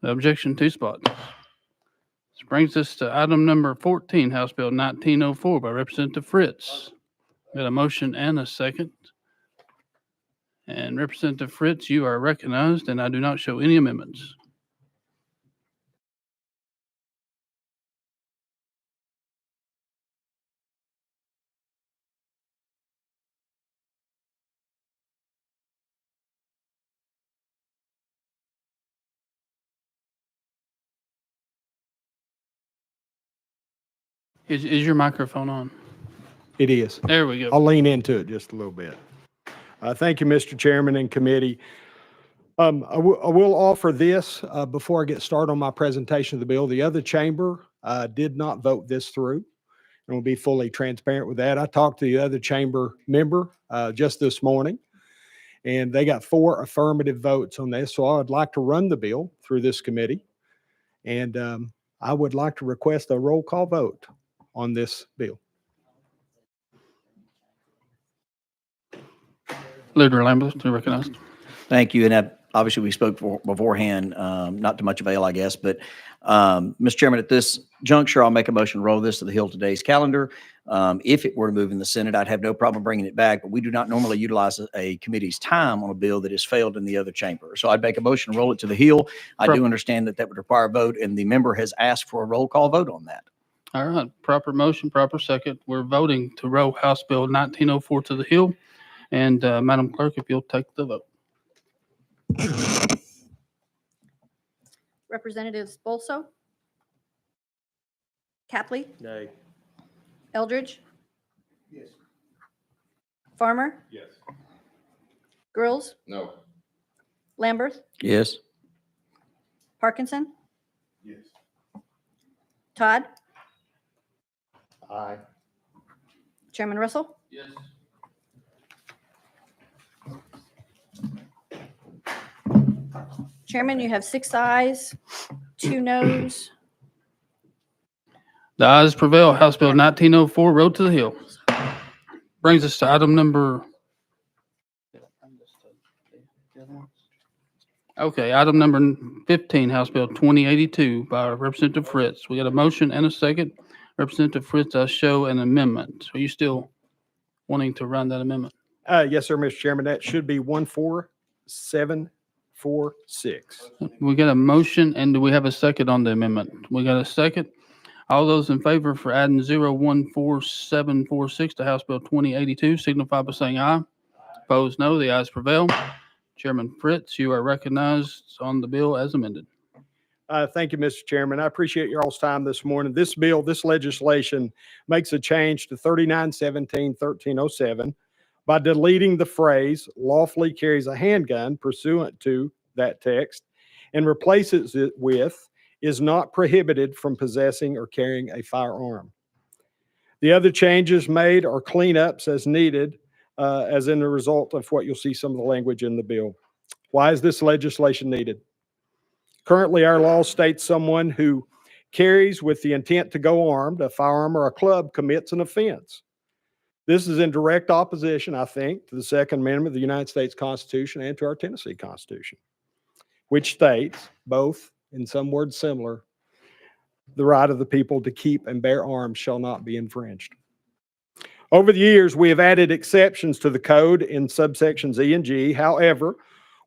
Without objection, two spots. This brings us to item number 14, House Bill 1904 by Representative Fritz. We got a motion and a second. And Representative Fritz, you are recognized, and I do not show any amendments. Is your microphone on? It is. There we go. I'll lean into it just a little bit. Thank you, Mr. Chairman and committee. I will offer this before I get started on my presentation of the bill. The other chamber did not vote this through, and we'll be fully transparent with that. I talked to the other chamber member just this morning, and they got 4 affirmative votes on this. So I would like to run the bill through this committee, and I would like to request a roll call vote on this bill. Leader Lambert, to recognized. Thank you. And obviously we spoke beforehand, not to much avail, I guess, but Mr. Chairman, at this juncture, I'll make a motion to roll this to the Hill today's calendar. If it were to move in the Senate, I'd have no problem bringing it back, but we do not normally utilize a committee's time on a bill that has failed in the other chamber. So I'd make a motion to roll it to the Hill. I do understand that that would require a vote, and the member has asked for a roll call vote on that. All right, proper motion, proper second. We're voting to roll House Bill 1904 to the Hill. And Madam Clerk, if you'll take the vote. Representatives Bolso, Capley, Nay. Eldridge. Yes. Farmer, Yes. Grills, No. Lamberth, Yes. Parkinson, Yes. Todd, Aye. Chairman Russell. Yes. Chairman, you have 6 ayes, 2 noes. The ayes prevail. House Bill 1904, rolled to the Hill. Brings us to item number. Okay, item number 15, House Bill 2082 by Representative Fritz. We got a motion and a second. Representative Fritz, I show an amendment. Are you still wanting to run that amendment? Yes, sir, Mr. Chairman. That should be 14746. We got a motion, and do we have a second on the amendment? We got a second. All those in favor for adding 014746 to House Bill 2082 signify by saying aye. Opposed, no. The ayes prevail. Chairman Fritz, you are recognized on the bill as amended. Thank you, Mr. Chairman. I appreciate your all's time this morning. This bill, this legislation makes a change to 3917-1307 by deleting the phrase lawfully carries a handgun pursuant to that text and replaces it with is not prohibited from possessing or carrying a firearm. The other changes made are cleanups as needed, as in the result of what you'll see some of the language in the bill. Why is this legislation needed? Currently, our law states someone who carries with the intent to go armed, a firearm or a club, commits an offense. This is in direct opposition, I think, to the Second Amendment of the United States Constitution and to our Tennessee Constitution, which states, both in some words similar, the right of the people to keep and bear arms shall not be infringed. Over the years, we have added exceptions to the code in subsections E and G. However,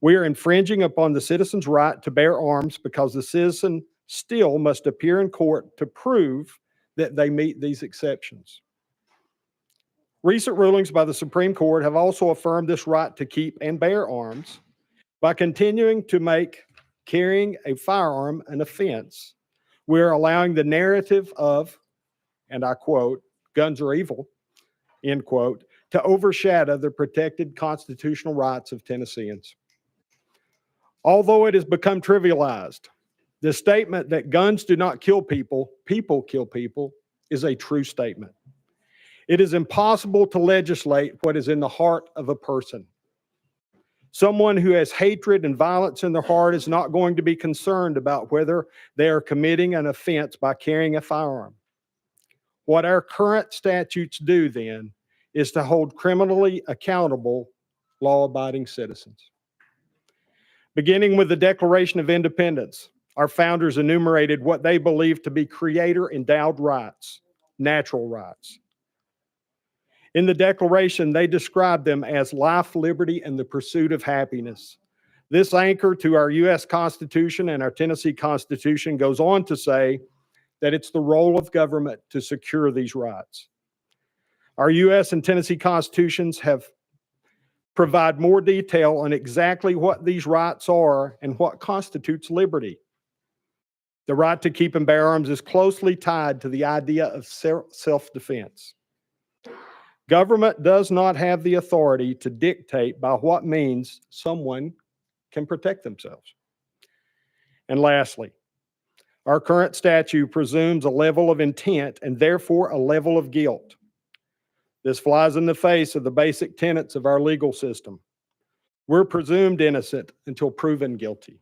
we are infringing upon the citizen's right to bear arms because the citizen still must appear in court to prove that they meet these exceptions. Recent rulings by the Supreme Court have also affirmed this right to keep and bear arms by continuing to make carrying a firearm an offense. We're allowing the narrative of, and I quote, guns are evil, end quote, to overshadow the protected constitutional rights of Tennesseans. Although it has become trivialized, the statement that guns do not kill people, people kill people, is a true statement. It is impossible to legislate what is in the heart of a person. Someone who has hatred and violence in their heart is not going to be concerned about whether they are committing an offense by carrying a firearm. What our current statutes do then is to hold criminally accountable law-abiding citizens. Beginning with the Declaration of Independence, our founders enumerated what they believed to be creator-endowed rights, natural rights. In the Declaration, they described them as life, liberty, and the pursuit of happiness. This anchor to our U.S. Constitution and our Tennessee Constitution goes on to say that it's the role of government to secure these rights. Our U.S. and Tennessee Constitutions provide more detail on exactly what these rights are and what constitutes liberty. The right to keep and bear arms is closely tied to the idea of self-defense. Government does not have the authority to dictate by what means someone can protect themselves. And lastly, our current statute presumes a level of intent and therefore a level of guilt. This flies in the face of the basic tenets of our legal system. We're presumed innocent until proven guilty.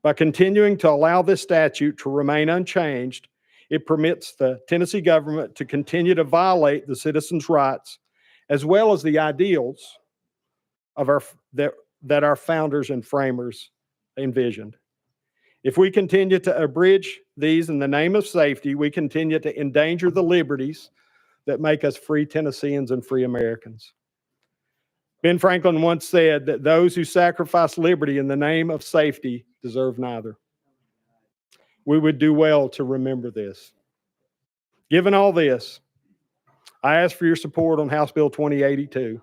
By continuing to allow this statute to remain unchanged, it permits the Tennessee government to continue to violate the citizens' rights as well as the ideals of that our founders and framers envisioned. If we continue to abridge these in the name of safety, we continue to endanger the liberties that make us free Tennesseans and free Americans. Ben Franklin once said that those who sacrifice liberty in the name of safety deserve neither. We would do well to remember this. Given all this, I ask for your support on House Bill 2082.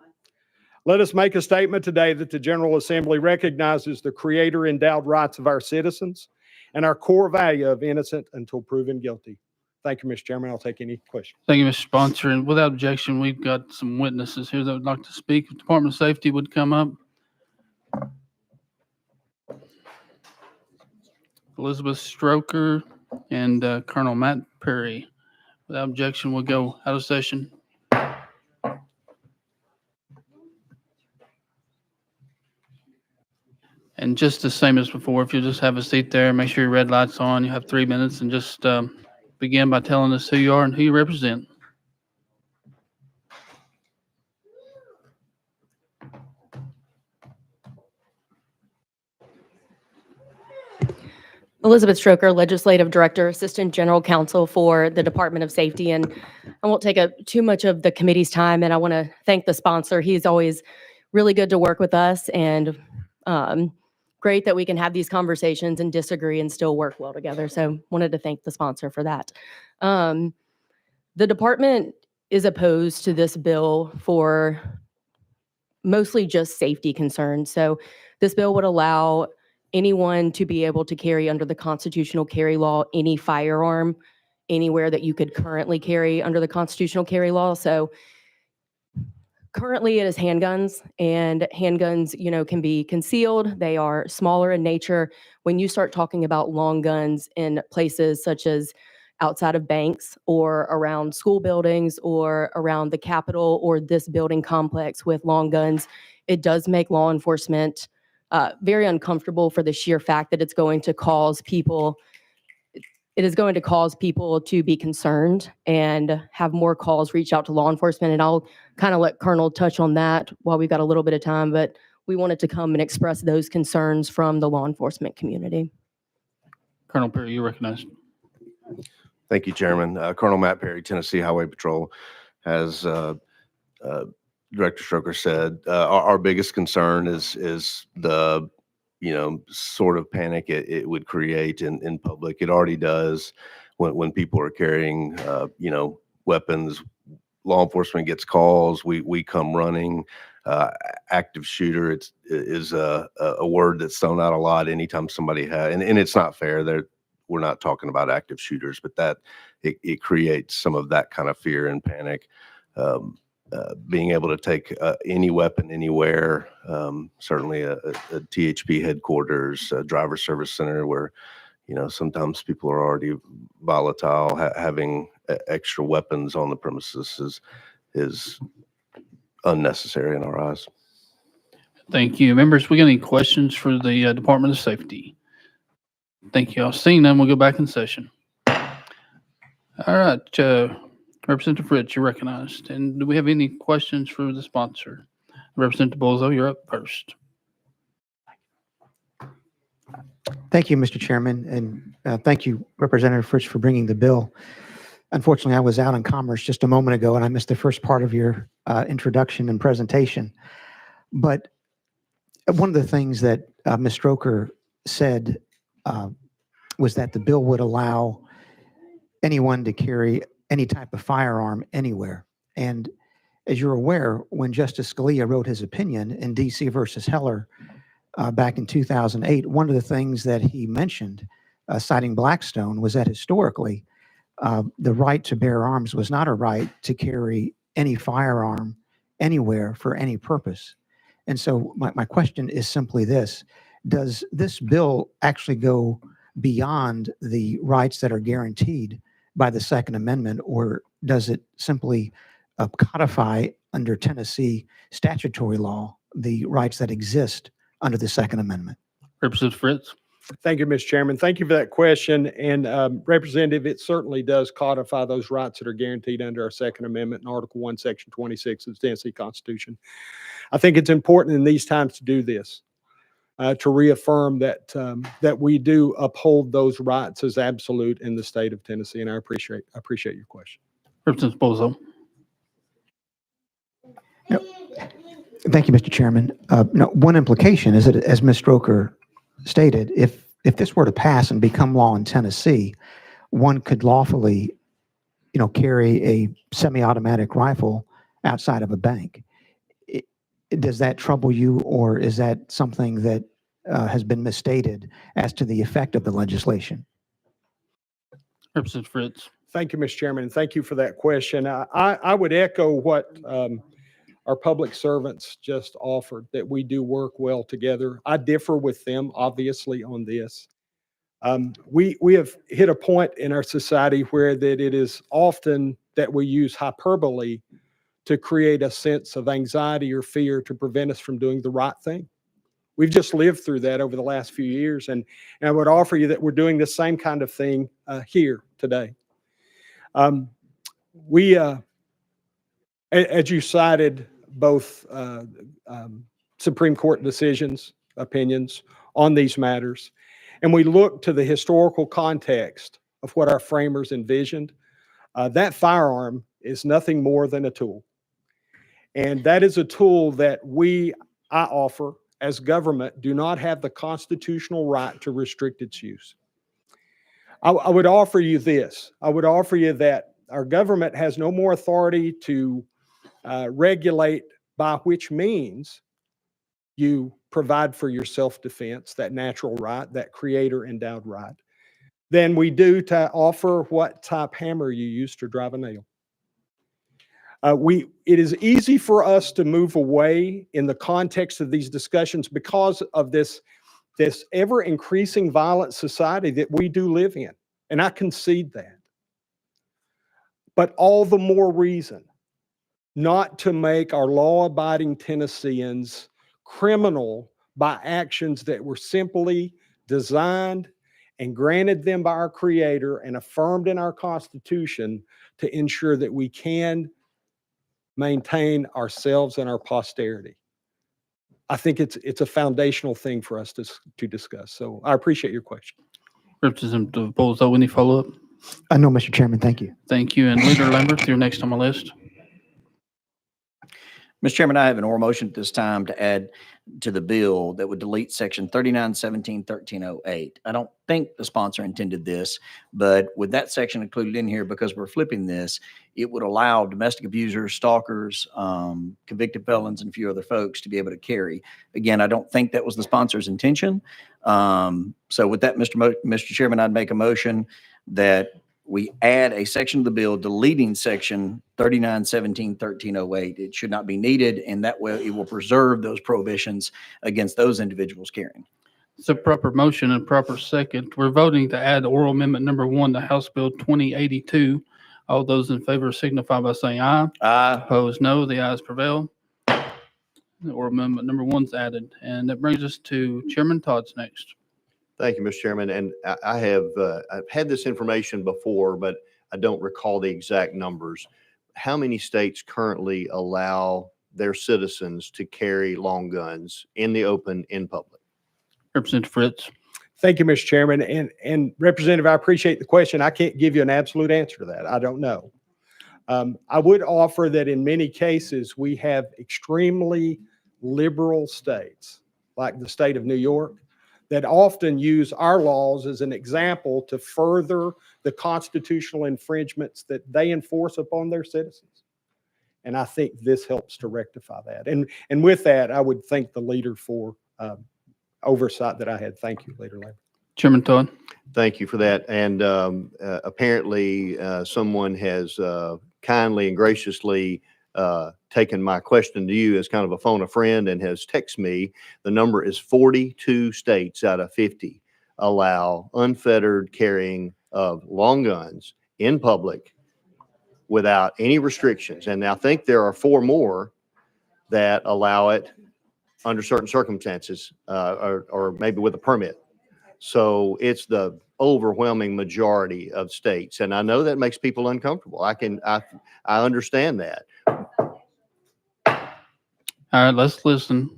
Let us make a statement today that the General Assembly recognizes the Creator-endowed rights of our citizens and our core value of innocent until proven guilty. Thank you, Mr. Chairman. I'll take any questions. Thank you, Mr. Sponsor. And without objection, we've got some witnesses here that would like to speak. If Department of Safety would come up. Elizabeth Stroker and Colonel Matt Perry. Without objection, we'll go out of session. And just the same as before, if you just have a seat there, make sure your red light's on. You have 3 minutes, and just begin by telling us who you are and who you represent. Elizabeth Stroker, Legislative Director, Assistant General Counsel for the Department of Safety. And I won't take up too much of the committee's time. And I want to thank the sponsor. He's always really good to work with us, and great that we can have these conversations and disagree and still work well together. So wanted to thank the sponsor for that. The department is opposed to this bill for mostly just safety concerns. So this bill would allow anyone to be able to carry under the constitutional carry law any firearm anywhere that you could currently carry under the constitutional carry law. So currently it is handguns, and handguns, can be concealed. They are smaller in nature. When you start talking about long guns in places such as outside of banks or around school buildings or around the Capitol or this building complex with long guns, it does make law enforcement very uncomfortable for the sheer fact that it is going to cause people to be concerned and have more calls reach out to law enforcement. And I'll kind of let Colonel touch on that while we've got a little bit of time, but we wanted to come and express those concerns from the law enforcement community. Colonel Perry, you're recognized. Thank you, Chairman. Colonel Matt Perry, Tennessee Highway Patrol. As Director Stroker said, our biggest concern is the sort of panic it would create in public. It already does when people are carrying weapons. Law enforcement gets calls, we come running. Active shooter is a word that's thrown out a lot anytime somebody has, and it's not fair. We're not talking about active shooters, but that it creates some of that kind of fear and panic. Being able to take any weapon anywhere, certainly a THP headquarters, a driver service center where, sometimes people are already volatile, having extra weapons on the premises is unnecessary in our eyes. Thank you. Members, we got any questions for the Department of Safety? Thank you all. Seeing none, we'll go back in session. All right. Representative Fritz, you're recognized. And do we have any questions for the sponsor? Representative Bolzo, you're up first. Thank you, Mr. Chairman, and thank you, Representative Fritz, for bringing the bill. Unfortunately, I was out in Commerce just a moment ago, and I missed the first part of your introduction and presentation. But one of the things that Ms. Stroker said was that the bill would allow anyone to carry any type of firearm anywhere. And as you're aware, when Justice Scalia wrote his opinion in DC versus Heller back in 2008, one of the things that he mentioned, citing Blackstone, was that historically, the right to bear arms was not a right to carry any firearm anywhere for any purpose. And so my question is simply this: does this bill actually go beyond the rights that are guaranteed by the Second Amendment, or does it simply codify under Tennessee statutory law the rights that exist under the Second Amendment? Representative Fritz. Thank you, Mr. Chairman. Thank you for that question. And Representative, it certainly does codify those rights that are guaranteed under our Second Amendment in Article 1, Section 26 of the Tennessee Constitution. I think it's important in these times to do this, to reaffirm that we do uphold those rights as absolute in the state of Tennessee. And I appreciate your question. Representative Bozo. Thank you, Mr. Chairman. One implication is that, as Ms. Stroker stated, if this were to pass and become law in Tennessee, one could lawfully, carry a semi-automatic rifle outside of a bank. Does that trouble you, or is that something that has been misstated as to the effect of the legislation? Representative Fritz. Thank you, Mr. Chairman, and thank you for that question. I would echo what our public servants just offered, that we do work well together. I differ with them, obviously, on this. We have hit a point in our society where that it is often that we use hyperbole to create a sense of anxiety or fear to prevent us from doing the right thing. We've just lived through that over the last few years, and I would offer you that we're doing the same kind of thing here today. As you cited, both Supreme Court decisions, opinions on these matters, and we look to the historical context of what our framers envisioned, that firearm is nothing more than a tool. And that is a tool that I offer as government, do not have the constitutional right to restrict its use. I would offer you this. I would offer you that our government has no more authority to regulate by which means you provide for your self-defense, that natural right, that creator-endowed right, than we do to offer what type hammer you use to drive a nail. It is easy for us to move away in the context of these discussions because of this ever-increasing violent society that we do live in, and I concede that. But all the more reason not to make our law-abiding Tennesseans criminal by actions that were simply designed and granted them by our Creator and affirmed in our Constitution to ensure that we can maintain ourselves and our posterity. I think it's a foundational thing for us to discuss. So I appreciate your question. Representative Bozo, any follow-up? No, Mr. Chairman, thank you. Thank you. And Leader Lambert, you're next on my list. Mr. Chairman, I have an oral motion at this time to add to the bill that would delete section 3917-1308. I don't think the sponsor intended this, but with that section included in here, because we're flipping this, it would allow domestic abusers, stalkers, convicted felons, and a few other folks to be able to carry. Again, I don't think that was the sponsor's intention. So with that, Mr. Chairman, I'd make a motion that we add a section of the bill deleting section 3917-1308. It should not be needed, and that way it will preserve those prohibitions against those individuals carrying. It's a proper motion and proper second. We're voting to add oral amendment number 1 to House Bill 2082. All those in favor signify by saying aye. Aye. Opposed, no. The ayes prevail. The oral amendment number 1's added. And that brings us to Chairman Todd's next. Thank you, Mr. Chairman. And I've had this information before, but I don't recall the exact numbers. How many states currently allow their citizens to carry long guns in the open, in public? Representative Fritz. Thank you, Mr. Chairman. And Representative, I appreciate the question. I can't give you an absolute answer to that. I don't know. I would offer that in many cases, we have extremely liberal states, like the state of New York, that often use our laws as an example to further the constitutional infringements that they enforce upon their citizens. And I think this helps to rectify that. And with that, I would thank the leader for oversight that I had. Thank you, Leader Lambert. Chairman Todd. Thank you for that. And apparently someone has kindly and graciously taken my question to you as kind of a phone a friend and has texted me. The number is 42 states out of 50 allow unfettered carrying of long guns in public without any restrictions. And I think there are 4 more that allow it under certain circumstances or maybe with a permit. So it's the overwhelming majority of states. And I know that makes people uncomfortable. I understand that. All right, let's listen.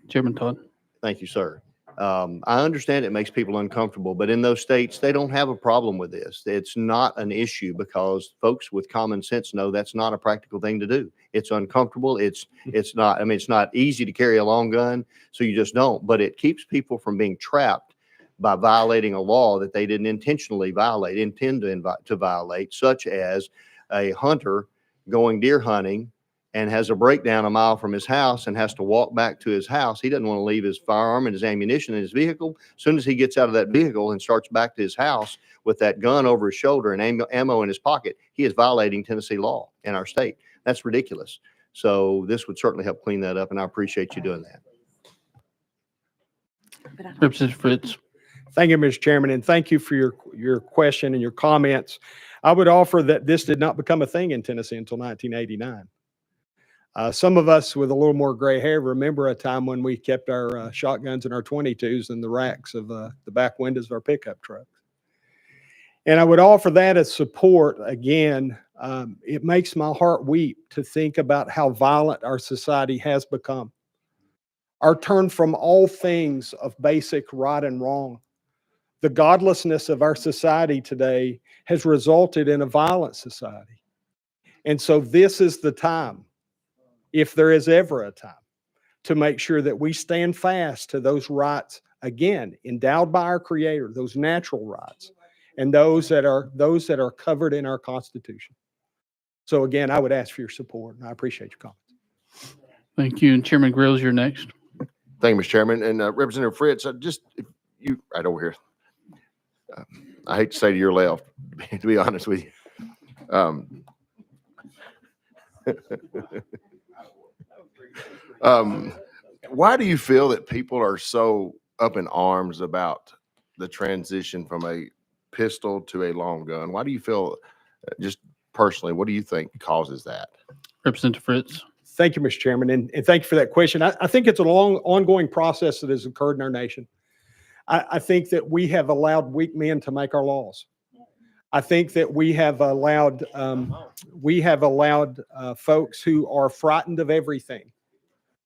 Chairman Todd. Thank you, sir. I understand it makes people uncomfortable, but in those states, they don't have a problem with this. It's not an issue because folks with common sense know that's not a practical thing to do. It's uncomfortable. It's not, I mean, it's not easy to carry a long gun, so you just don't, but it keeps people from being trapped by violating a law that they didn't intentionally intend to violate, such as a hunter going deer hunting and has a breakdown a mile from his house and has to walk back to his house. He doesn't want to leave his firearm and his ammunition in his vehicle. As soon as he gets out of that vehicle and starts back to his house with that gun over his shoulder and ammo in his pocket, he is violating Tennessee law in our state. That's ridiculous. So this would certainly help clean that up, and I appreciate you doing that. Representative Fritz. Thank you, Mr. Chairman, and thank you for your question and your comments. I would offer that this did not become a thing in Tennessee until 1989. Some of us with a little more gray hair remember a time when we kept our shotguns and our 22s in the racks of the back windows of our pickup trucks. And I would offer that as support. Again, it makes my heart weep to think about how violent our society has become. Our turn from all things of basic right and wrong. The godlessness of our society today has resulted in a violent society. And so this is the time, if there is ever a time, to make sure that we stand fast to those rights, again, endowed by our Creator, those natural rights, and those that are covered in our Constitution. So again, I would ask for your support, and I appreciate your comments. Thank you. And Chairman Grills, you're next. Thank you, Mr. Chairman. And Representative Fritz, if you right over here. I hate to say to your left, to be honest with you. Why do you feel that people are so up in arms about the transition from a pistol to a long gun? Why do you feel, just personally, what do you think causes that? Representative Fritz. Thank you, Mr. Chairman, and thank you for that question. I think it's a long, ongoing process that has occurred in our nation. I think that we have allowed weak men to make our laws. I think that we have allowed folks who are frightened of everything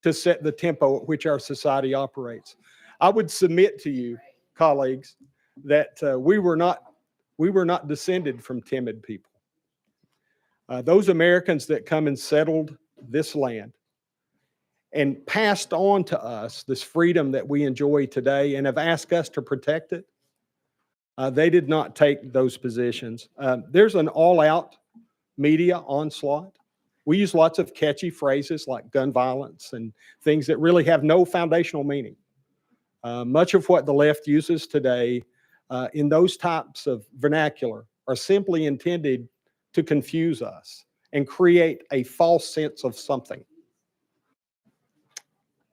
to set the tempo at which our society operates. I would submit to you, colleagues, that we were not descended from timid people. Those Americans that come and settled this land and passed on to us this freedom that we enjoy today and have asked us to protect it, they did not take those positions. There's an all-out media onslaught. We use lots of catchy phrases like gun violence and things that really have no foundational meaning. Much of what the left uses today in those types of vernacular are simply intended to confuse us and create a false sense of something.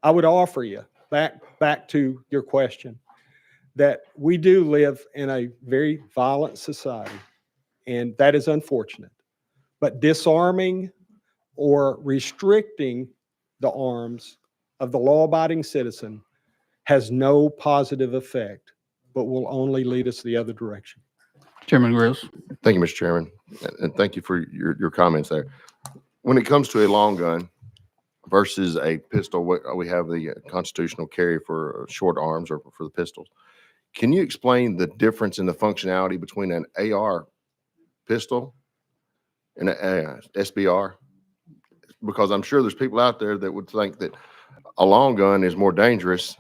I would offer you, back to your question, that we do live in a very violent society, and that is unfortunate. But disarming or restricting the arms of the law-abiding citizen has no positive effect, but will only lead us the other direction. Chairman Grills. Thank you, Mr. Chairman, and thank you for your comments there. When it comes to a long gun versus a pistol, we have the constitutional carry for short arms or for the pistols. Can you explain the difference in the functionality between an AR pistol and an SBR? Because I'm sure there's people out there that would think that a long gun is more dangerous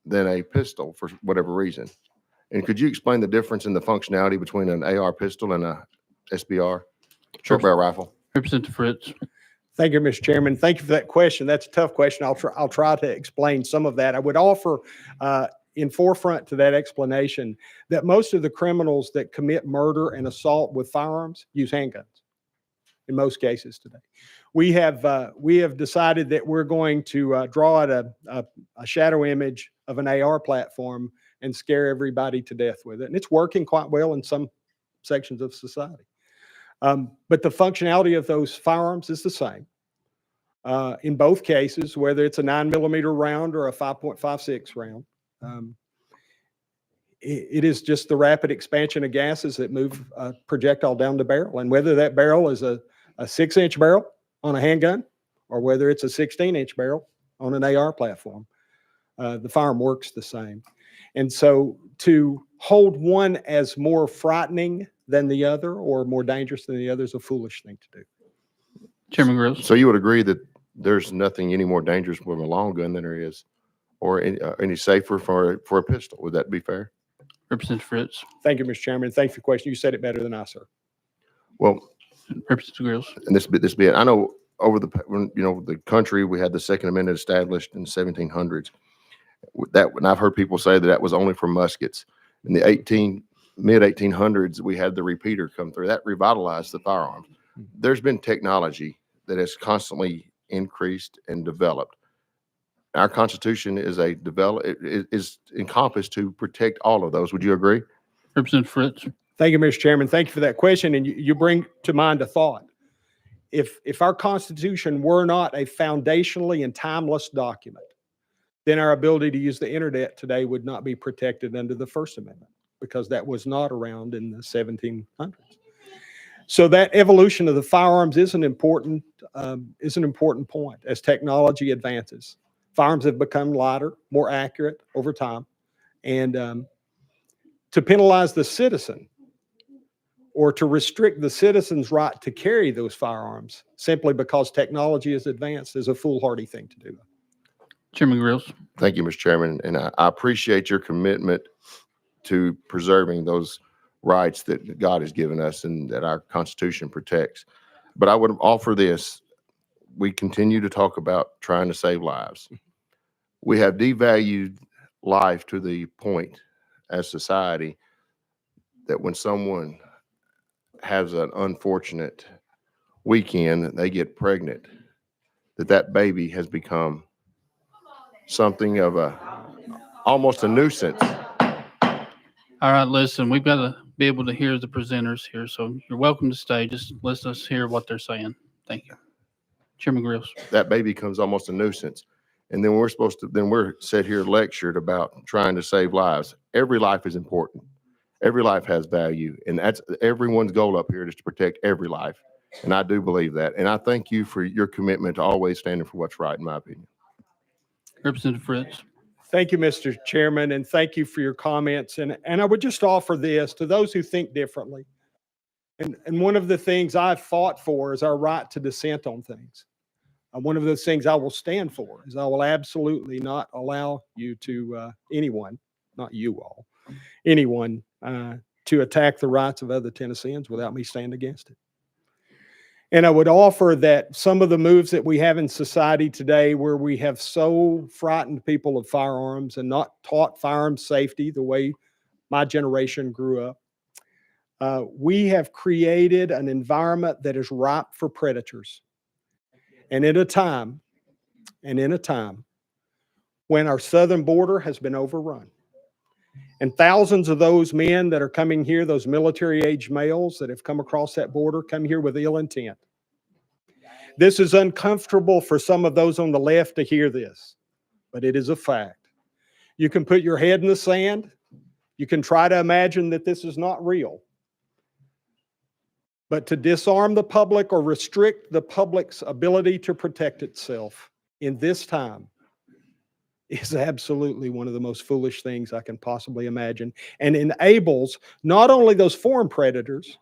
than a pistol for whatever reason. And could you explain the difference in the functionality between an AR pistol and a SBR, short barrel rifle? Representative Fritz. Thank you, Mr. Chairman. Thank you for that question. That's a tough question. I'll try to explain some of that. I would offer in forefront to that explanation that most of the criminals that commit murder and assault with firearms use handguns in most cases today. We have decided that we're going to draw out a shadow image of an AR platform and scare everybody to death with it. And it's working quite well in some sections of society. But the functionality of those firearms is the same. In both cases, whether it's a 9mm round or a 5.56 round. it is just the rapid expansion of gases that move a projectile down the barrel. And whether that barrel is a 6-inch barrel on a handgun or whether it's a 16-inch barrel on an AR platform, the firearm works the same. And so to hold one as more frightening than the other or more dangerous than the other is a foolish thing to do. Chairman Grills. So you would agree that there's nothing any more dangerous with a long gun than there is, or any safer for a pistol? Would that be fair? Representative Fritz. Thank you, Mr. Chairman. Thank you for the question. You said it better than I, sir. Well, Representative Grills. and this be it. I know over the country, we had the Second Amendment established in the 1700s. And I've heard people say that was only for muskets. In the mid 1800s, we had the repeater come through. That revitalized the firearms. There's been technology that has constantly increased and developed. Our Constitution is is encompassed to protect all of those. Would you agree? Representative Fritz. Thank you, Mr. Chairman. Thank you for that question. And you bring to mind a thought. If our Constitution were not a foundationally and timeless document, then our ability to use the internet today would not be protected under the First Amendment, because that was not around in the 1700s. So that evolution of the firearms is an important point as technology advances. Firearms have become lighter, more accurate over time. And to penalize the citizen or to restrict the citizen's right to carry those firearms simply because technology is advanced is a foolhardy thing to do. Chairman Grills. Thank you, Mr. Chairman. And I appreciate your commitment to preserving those rights that God has given us and that our Constitution protects. But I would offer this. We continue to talk about trying to save lives. We have devalued life to the point as society that when someone has an unfortunate weekend, they get pregnant, that baby has become something of almost a nuisance. All right, listen, we've got to be able to hear the presenters here, so you're welcome to stay. Just let us hear what they're saying. Thank you. Chairman Grills. That baby becomes almost a nuisance. And then we're set here lectured about trying to save lives. Every life is important. Every life has value. And that's everyone's goal up here is to protect every life. And I do believe that. And I thank you for your commitment to always standing for what's right, in my opinion. Representative Fritz. Thank you, Mr. Chairman, and thank you for your comments. And I would just offer this to those who think differently. And one of the things I've fought for is our right to dissent on things. One of those things I will stand for is I will absolutely not allow you to, anyone, not you all, anyone, to attack the rights of other Tennesseans without me standing against it. And I would offer that some of the moves that we have in society today, where we have so frightened people of firearms and not taught firearms safety the way my generation grew up, we have created an environment that is ripe for predators. And in a time when our southern border has been overrun, and thousands of those men that are coming here, those military-age males that have come across that border, come here with ill intent. This is uncomfortable for some of those on the left to hear this, but it is a fact. You can put your head in the sand. You can try to imagine that this is not real. But to disarm the public or restrict the public's ability to protect itself in this time is absolutely one of the most foolish things I can possibly imagine, and enables not only those foreign predators,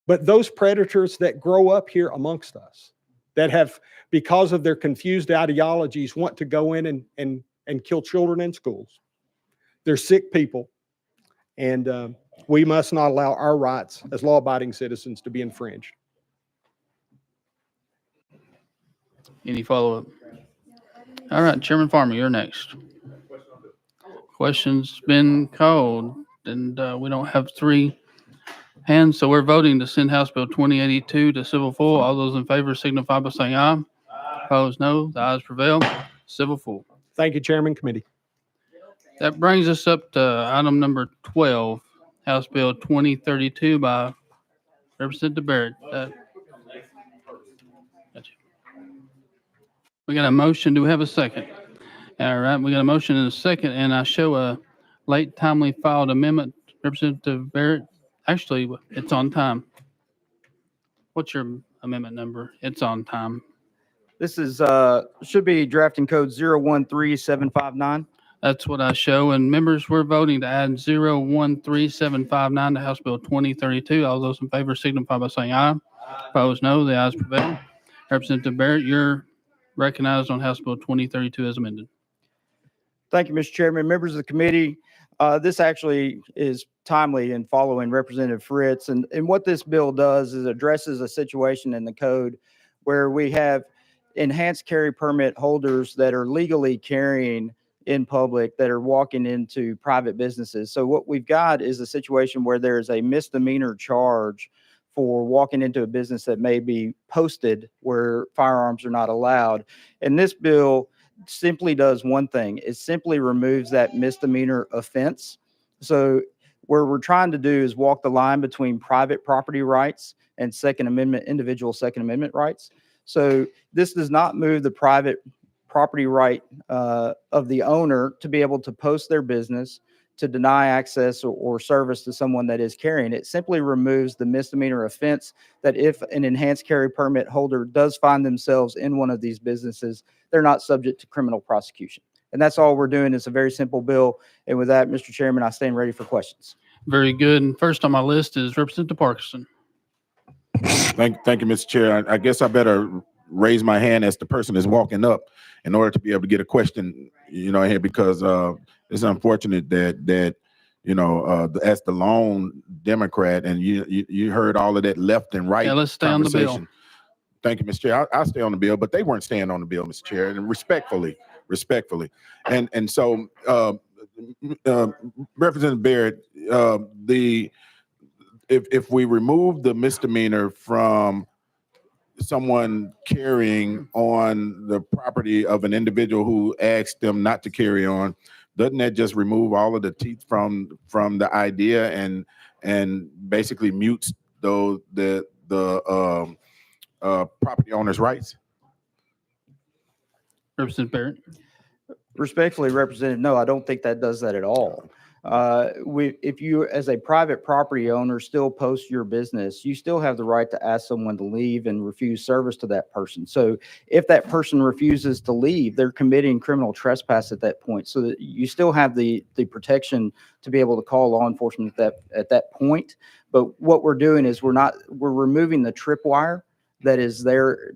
but those predators that grow up here amongst us, that have, because of their confused ideologies, want to go in and kill children in schools. They're sick people, and we must not allow our rights as law-abiding citizens to be infringed. Any follow-up? All right, Chairman Farmer, you're next. Question's been called, and we don't have 3 hands, so we're voting to send House Bill 2082 to civil full. All those in favor signify by saying aye. Opposed, no. The ayes prevail. Civil full. Thank you, Chairman, Committee. That brings us up to item number 12, House Bill 2032 by Representative Barrett. Gotcha. We got a motion. Do we have a second? All right, we got a motion and a second, and I show a late timely filed amendment. Representative Barrett, actually, it's on time. What's your amendment number? It's on time. This is, should be drafting code 013759. That's what I show. And members, we're voting to add 013759 to House Bill 2032. All those in favor signify by saying aye. Opposed, no. The ayes prevail. Representative Barrett, you're recognized on House Bill 2032 as amended. Thank you, Mr. Chairman. Members of the committee, this actually is timely in following Representative Fritz. And what this bill does is addresses a situation in the code where we have enhanced carry permit holders that are legally carrying in public that are walking into private businesses. So what we've got is a situation where there's a misdemeanor charge for walking into a business that may be posted where firearms are not allowed. And this bill simply does one thing. It simply removes that misdemeanor offense. So where we're trying to do is walk the line between private property rights and individual Second Amendment rights. So this does not move the private property right of the owner to be able to post their business, to deny access or service to someone that is carrying. It simply removes the misdemeanor offense that if an enhanced carry permit holder does find themselves in one of these businesses, they're not subject to criminal prosecution. And that's all we're doing. It's a very simple bill. And with that, Mr. Chairman, I stand ready for questions. Very good. And first on my list is Representative Parkinson. Thank you, Mr. Chair. I guess I better raise my hand as the person is walking up in order to be able to get a question, here, because it's unfortunate that as the lone Democrat, and you heard all of that left and right. Yeah, let's stay on the bill. conversation. Thank you, Mr. Chair. I'll stay on the bill, but they weren't staying on the bill, Mr. Chair, and respectfully. And so, Representative Barrett, if we remove the misdemeanor from someone carrying on the property of an individual who asked them not to carry on, doesn't that just remove all of the teeth from the idea and basically mutes the property owner's rights? Representative Barrett. Respectfully, Representative, no, I don't think that does that at all. If you, as a private property owner, still post your business, you still have the right to ask someone to leave and refuse service to that person. So if that person refuses to leave, they're committing criminal trespass at that point. So that you still have the protection to be able to call law enforcement at that point. But what we're doing is we're removing the tripwire that is there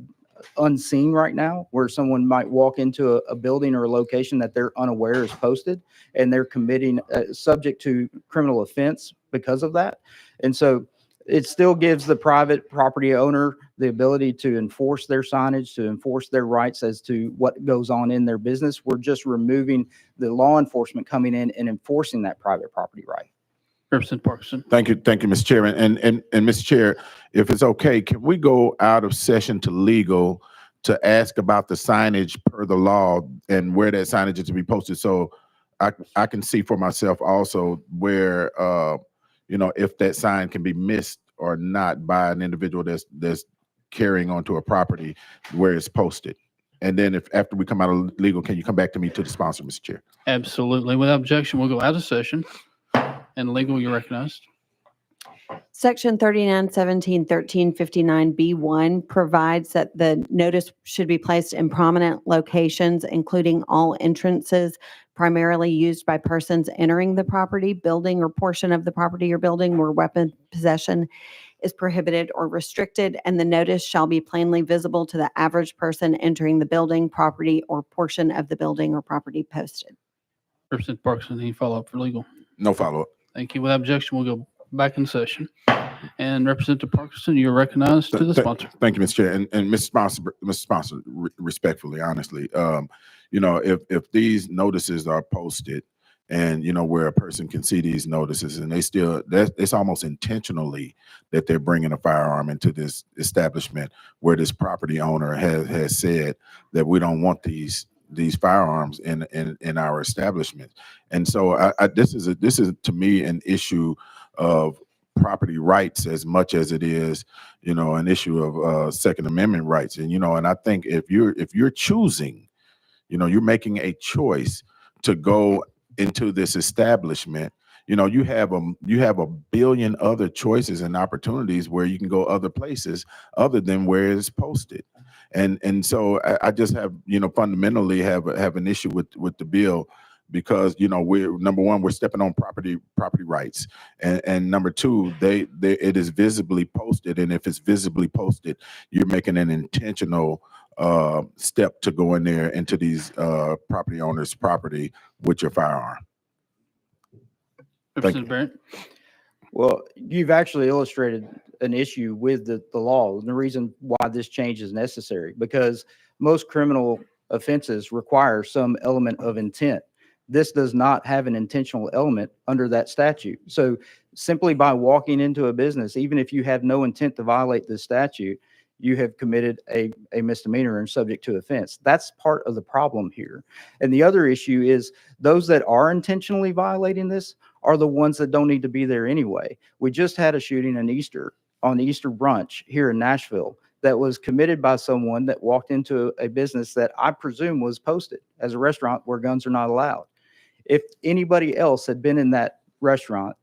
unseen right now, where someone might walk into a building or a location that they're unaware is posted, and they're committing subject to criminal offense because of that. And so it still gives the private property owner the ability to enforce their signage, to enforce their rights as to what goes on in their business. We're just removing the law enforcement coming in and enforcing that private property right. Representative Parkinson. Thank you, Mr. Chairman. And Mr. Chair, if it's okay, can we go out of session to legal to ask about the signage per the law and where that signage is to be posted? So I can see for myself also where, if that sign can be missed or not by an individual that's carrying onto a property where it's posted. And then after we come out of legal, can you come back to me to the sponsor, Mr. Chair? Absolutely. Without objection, we'll go out of session. And legal, you're recognized. Section 3917-1359B1 provides that the notice should be placed in prominent locations, including all entrances primarily used by persons entering the property, building, or portion of the property or building where weapon possession is prohibited or restricted, and the notice shall be plainly visible to the average person entering the building, property, or portion of the building or property posted. Representative Parkinson, any follow-up for legal? No follow-up. Thank you. Without objection, we'll go back in session. And Representative Parkinson, you're recognized to the sponsor. Thank you, Mr. Chair. And Mr. Sponsor, respectfully, honestly, if these notices are posted and, where a person can see these notices and it's almost intentionally that they're bringing a firearm into this establishment where this property owner has said that we don't want these firearms in our establishment. And so this is to me an issue of property rights as much as it is, an issue of Second Amendment rights. And, and I think if you're choosing, you're making a choice to go into this establishment, you have a billion other choices and opportunities where you can go other places other than where it's posted. And so I just have, fundamentally have an issue with the bill, because we're, number one, we're stepping on property rights, and number two, it is visibly posted, and if it's visibly posted, you're making an intentional step to go in there into these property owners' property with your firearm. Thank Representative Barrett. Well, you've actually illustrated an issue with the law and the reason why this change is necessary, because most criminal offenses require some element of intent. This does not have an intentional element under that statute. So simply by walking into a business, even if you have no intent to violate the statute, you have committed a misdemeanor and subject to offense. That's part of the problem here. And the other issue is those that are intentionally violating this are the ones that don't need to be there anyway. We just had a shooting on Easter brunch here in Nashville that was committed by someone that walked into a business that I presume was posted as a restaurant where guns are not allowed. If anybody else had been in that restaurant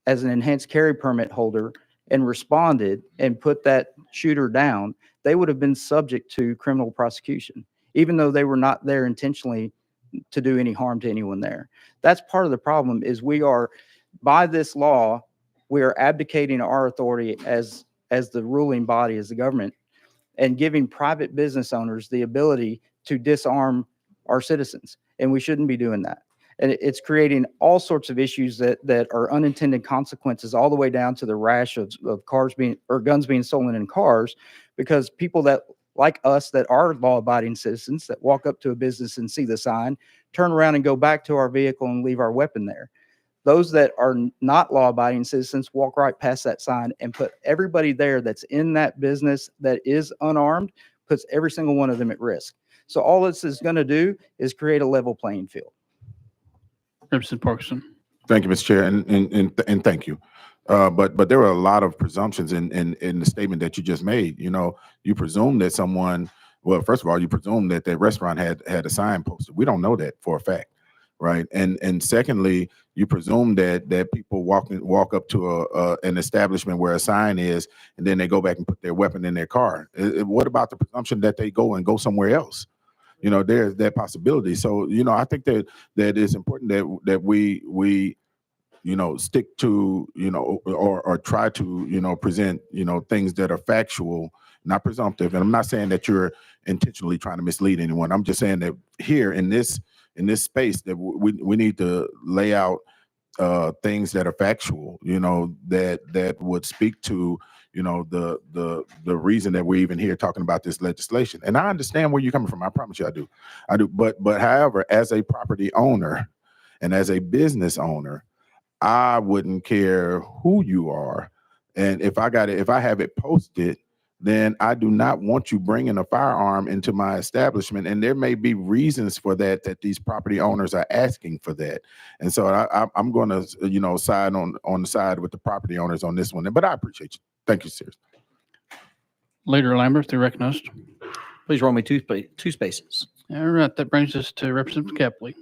as an enhanced carry permit holder and responded and put that shooter down, they would have been subject to criminal prosecution, even though they were not there intentionally to do any harm to anyone there. That's part of the problem. Is we are, by this law, we are abdicating our authority as the ruling body, as the government, and giving private business owners the ability to disarm our citizens. And we shouldn't be doing that. And it's creating all sorts of issues that are unintended consequences, all the way down to the rash of guns being stolen in cars, because people that, like us, that are law-abiding citizens that walk up to a business and see the sign, turn around and go back to our vehicle and leave our weapon there. Those that are not law-abiding citizens walk right past that sign and put everybody there that's in that business that is unarmed, puts every single one of them at risk. So all this is going to do is create a level playing field. Representative Parkinson. Thank you, Mr. Chair, and thank you. But there were a lot of presumptions in the statement that you just made. You presume that someone, well, first of all, you presume that that restaurant had a sign posted. We don't know that for a fact, right? And secondly, you presume that people walk up to an establishment where a sign is, and then they go back and put their weapon in their car. What about the presumption that they go somewhere else? There's that possibility. So, I think that it's important that we stick to, or try to, present, things that are factual, not presumptive. And I'm not saying that you're intentionally trying to mislead anyone. I'm just saying that here in this space that we need to lay out things that are factual, that would speak to, the reason that we're even here talking about this legislation. And I understand where you're coming from. I promise you I do. But however, as a property owner and as a business owner, I wouldn't care who you are. And if I have it posted, then I do not want you bringing a firearm into my establishment. And there may be reasons for that these property owners are asking for that. And so I'm going to, side on the side with the property owners on this one. But I appreciate you. Thank you, sir. Leader Lambert, they're recognized. Please roll me two spaces. All right, that brings us to Representative Capley.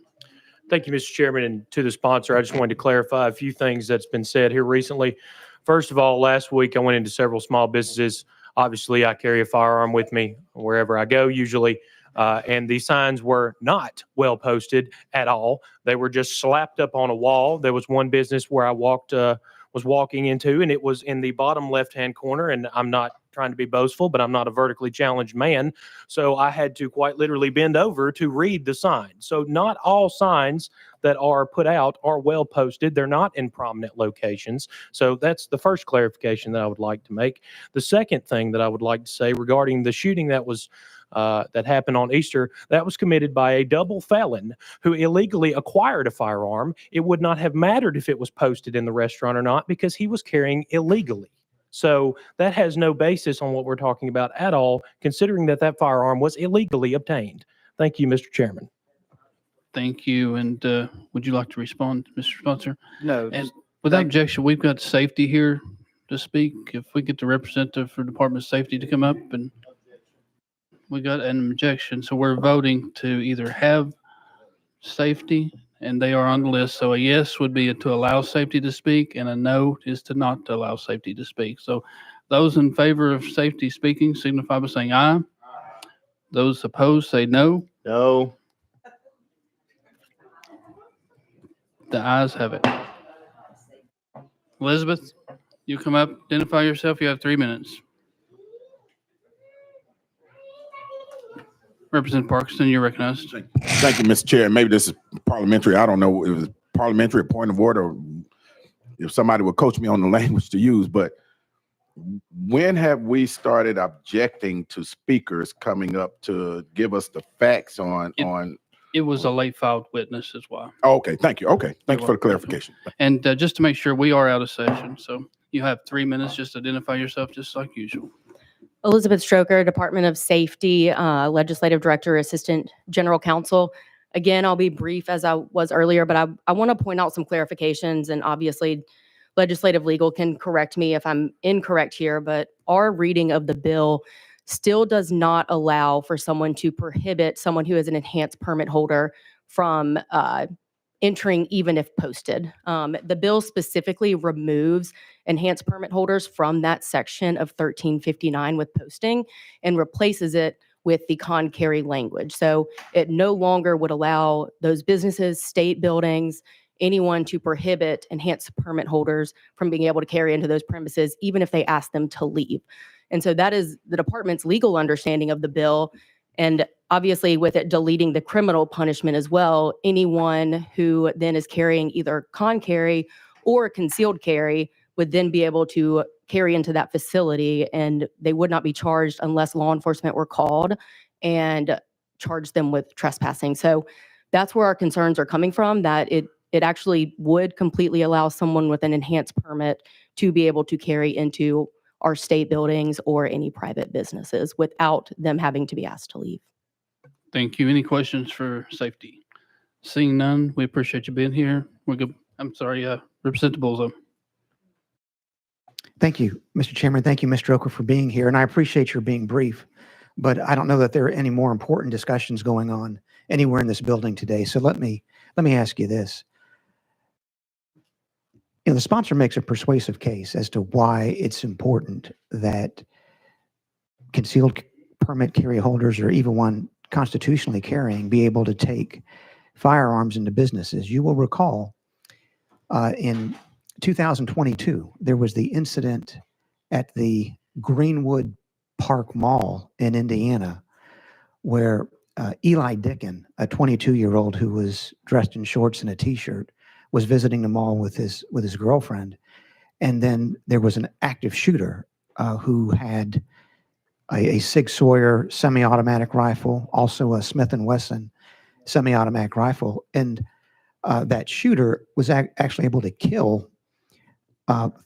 Thank you, Mr. Chairman, and to the sponsor. I just wanted to clarify a few things that's been said here recently. First of all, last week I went into several small businesses. Obviously, I carry a firearm with me wherever I go usually, and these signs were not well posted at all. They were just slapped up on a wall. There was one business where I was walking into, and it was in the bottom left-hand corner, and I'm not trying to be boastful, but I'm not a vertically challenged man, so I had to quite literally bend over to read the sign. So not all signs that are put out are well posted. They're not in prominent locations. So that's the first clarification that I would like to make. The second thing that I would like to say regarding the shooting that was that happened on Easter, that was committed by a double felon who illegally acquired a firearm. It would not have mattered if it was posted in the restaurant or not, because he was carrying illegally. So that has no basis on what we're talking about at all, considering that firearm was illegally obtained. Thank you, Mr. Chairman. Thank you. And would you like to respond, Mr. Sponsor? No. And without objection, we've got safety here to speak. If we get the representative for Department of Safety to come up, and we got an objection. So we're voting to either have safety and they are on the list. So a yes would be to allow safety to speak, and a no is to not to allow safety to speak. So those in favor of safety speaking signify by saying aye. Those opposed say no. No. The ayes have it. Elizabeth, you come up, identify yourself. You have 3 minutes. Representative Parkinson, you're recognized. Thank you, Mr. Chair. Maybe this is parliamentary. I don't know if it was parliamentary point of order, or if somebody would coach me on the language to use, but when have we started objecting to speakers coming up to give us the facts on? It was a late filed witness is why. Oh, okay, thank you. Okay, thank you for the welcome. clarification. And just to make sure, we are out of session. So you have 3 minutes. Just identify yourself just like usual. Elizabeth Stroker, Department of Safety, Legislative Director, Assistant General Counsel. Again, I'll be brief as I was earlier, but I want to point out some clarifications, and obviously legislative legal can correct me if I'm incorrect here, but our reading of the bill still does not allow for someone to prohibit someone who is an enhanced permit holder from entering even if posted. The bill specifically removes enhanced permit holders from that section of 1359 with posting and replaces it with the con-carry language. So it no longer would allow those businesses, state buildings, anyone to prohibit enhanced permit holders from being able to carry into those premises, even if they ask them to leave. And so that is the department's legal understanding of the bill. And obviously with it deleting the criminal punishment as well, anyone who then is carrying either con-carry or concealed carry would then be able to carry into that facility, and they would not be charged unless law enforcement were called and charged them with trespassing. So that's where our concerns are coming from, that it actually would completely allow someone with an enhanced permit to be able to carry into our state buildings or any private businesses without them having to be asked to leave. Thank you. Any questions for safety? Seeing none, we appreciate you being here. We're good. I'm sorry, Representative Bolzo. Thank you, Mr. Chairman. Thank you, Mr. Oker, for being here. And I appreciate your being brief, but I don't know that there are any more important discussions going on anywhere in this building today. So let me ask you this. You know, the sponsor makes a persuasive case as to why it's important that concealed permit carry holders, or even one constitutionally carrying, be able to take firearms into businesses. You will recall in 2022, there was the incident at the Greenwood Park Mall in Indiana where Eli Dicken, a 22-year-old who was dressed in shorts and a t-shirt, was visiting the mall with his girlfriend. And then there was an active shooter who had a Sig Sauer semi-automatic rifle, also a Smith & Wesson semi-automatic rifle. And that shooter was actually able to kill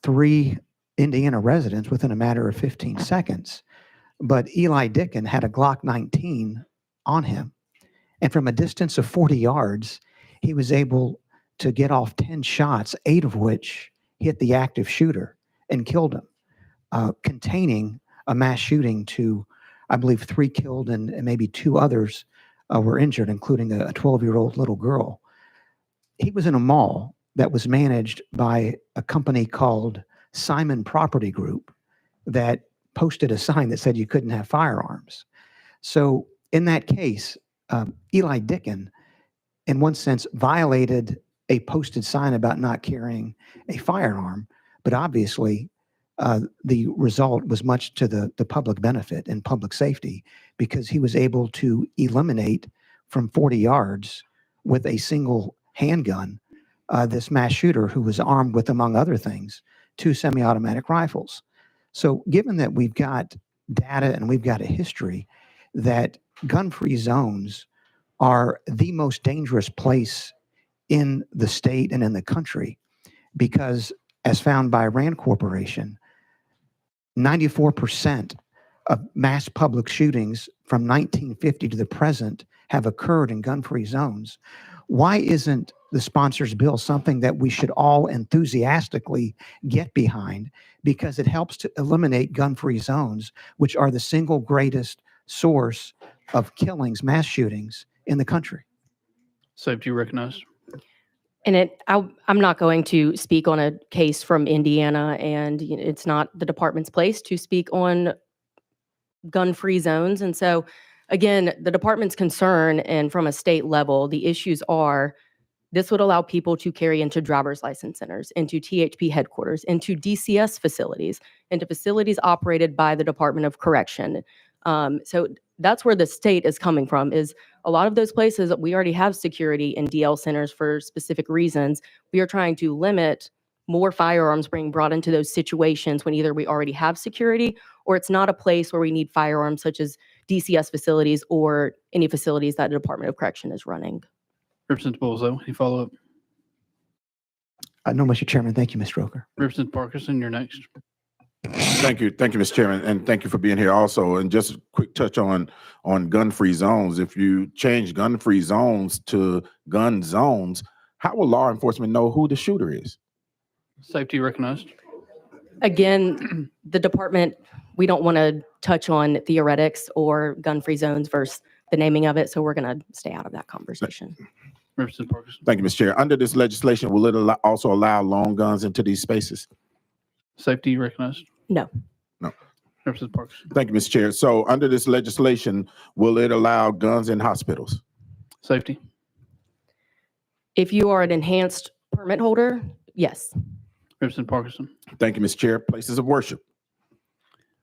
3 Indiana residents within a matter of 15 seconds. But Eli Dicken had a Glock 19 on him. And from a distance of 40 yards, he was able to get off 10 shots, 8 of which hit the active shooter and killed him, containing a mass shooting to, I believe, 3 killed and maybe 2 others were injured, including a 12-year-old little girl. He was in a mall that was managed by a company called Simon Property Group that posted a sign that said you couldn't have firearms. So in that case, Eli Dicken, in one sense, violated a posted sign about not carrying a firearm, but obviously the result was much to the public benefit and public safety, because he was able to eliminate from 40 yards with a single handgun this mass shooter who was armed with, among other things, 2 semi-automatic rifles. So given that we've got data and we've got a history that gun-free zones are the most dangerous place in the state and in the country, because as found by Rand Corporation, 94% of mass public shootings from 1950 to the present have occurred in gun-free zones. Why isn't the sponsor's bill something that we should all enthusiastically get behind, because it helps to eliminate gun-free zones, which are the single greatest source of killings, mass shootings in the country? Safety recognized. And I'm not going to speak on a case from Indiana, and it's not the department's place to speak on gun-free zones. And so, again, the department's concern, and from a state level, the issues are this would allow people to carry into driver's license centers, into THP headquarters, into DCS facilities, into facilities operated by the Department of Correction. So that's where the state is coming from, is a lot of those places that we already have security in DL centers for specific reasons. We are trying to limit more firearms being brought into those situations when either we already have security or it's not a place where we need firearms, such as DCS facilities or any facilities that the Department of Correction is running. Representative Bolzo, any follow-up? No, Mr. Chairman. Thank you, Mr. Roker. Representative Parkinson, you're next. Thank you, Mr. Chairman, and thank you for being here also. And just a quick touch on gun-free zones. If you change gun-free zones to gun zones, how will law enforcement know who the shooter is? Safety recognized. Again, the department, we don't want to touch on theoretics or gun-free zones versus the naming of it, so we're going to stay out of that conversation. Representative Parkinson. Thank you, Mr. Chair. Under this legislation, will it also allow long guns into these spaces? Safety recognized. No. No. Representative Parkinson. Thank you, Mr. Chair. So under this legislation, will it allow guns in hospitals? Safety. If you are an enhanced permit holder, yes. Representative Parkinson. Thank you, Mr. Chair. Places of worship.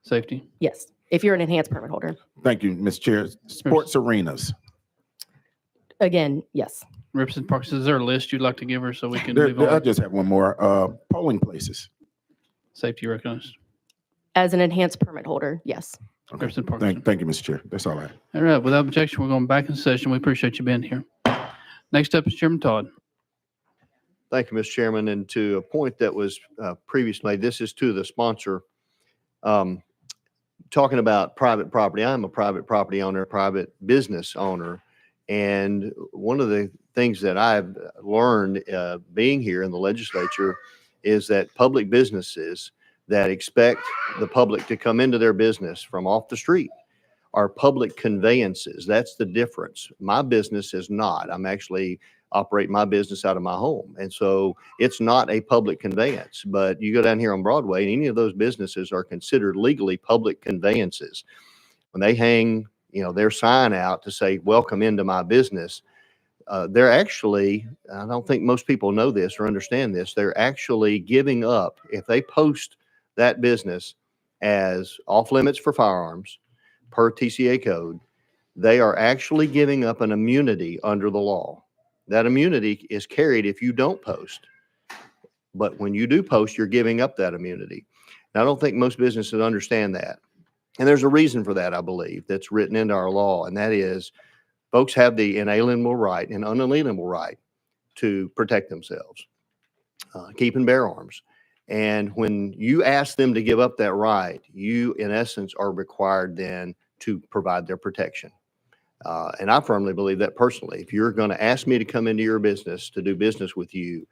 Safety. Yes, if you're an enhanced permit holder. Thank you, Mr. Chair. Sports arenas. Again, yes. Representative Parkinson, is there a list you'd like to give her so we can There, move on? I just have one more. Polling places. Safety recognized. As an enhanced permit holder, yes. Okay. Representative Parkinson. Thank you, Mr. Chair. That's all I have. All right, without objection, we're going back in session. We appreciate you being here. Next up is Chairman Todd. Thank you, Mr. Chairman. And to a point that was previously made, this is to the sponsor. Talking about private property, I'm a private property owner, private business owner. And one of the things that I've learned being here in the legislature is that public businesses that expect the public to come into their business from off the street are public conveyances. That's the difference. My business is not. I'm actually operating my business out of my home. And so it's not a public conveyance, but you go down here on Broadway and any of those businesses are considered legally public conveyances. When they hang, their sign out to say, welcome into my business, they're actually, I don't think most people know this or understand this, they're actually giving up, if they post that business as off limits for firearms per TCA code, they are actually giving up an immunity under the law. That immunity is carried if you don't post. But when you do post, you're giving up that immunity. Now, I don't think most businesses understand that. And there's a reason for that, I believe, that's written into our law. And that is folks have the inalienable right and unalienable right to protect themselves, keep and bear arms. And when you ask them to give up that right, you, in essence, are required then to provide their protection. And I firmly believe that personally. If you're going to ask me to come into your business to do business with you,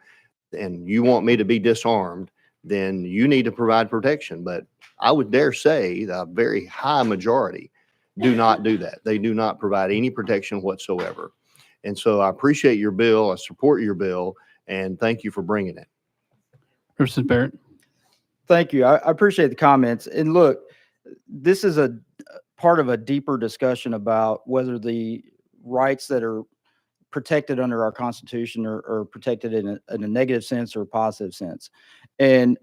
and you want me to be disarmed, then you need to provide protection. But I would dare say the very high majority do not do that. They do not provide any protection whatsoever. And so I appreciate your bill. I support your bill, and thank you for bringing it. Representative Barrett. Thank you. I appreciate the comments. And look, this is a part of a deeper discussion about whether the rights that are protected under our Constitution are protected in a negative sense or a positive sense. And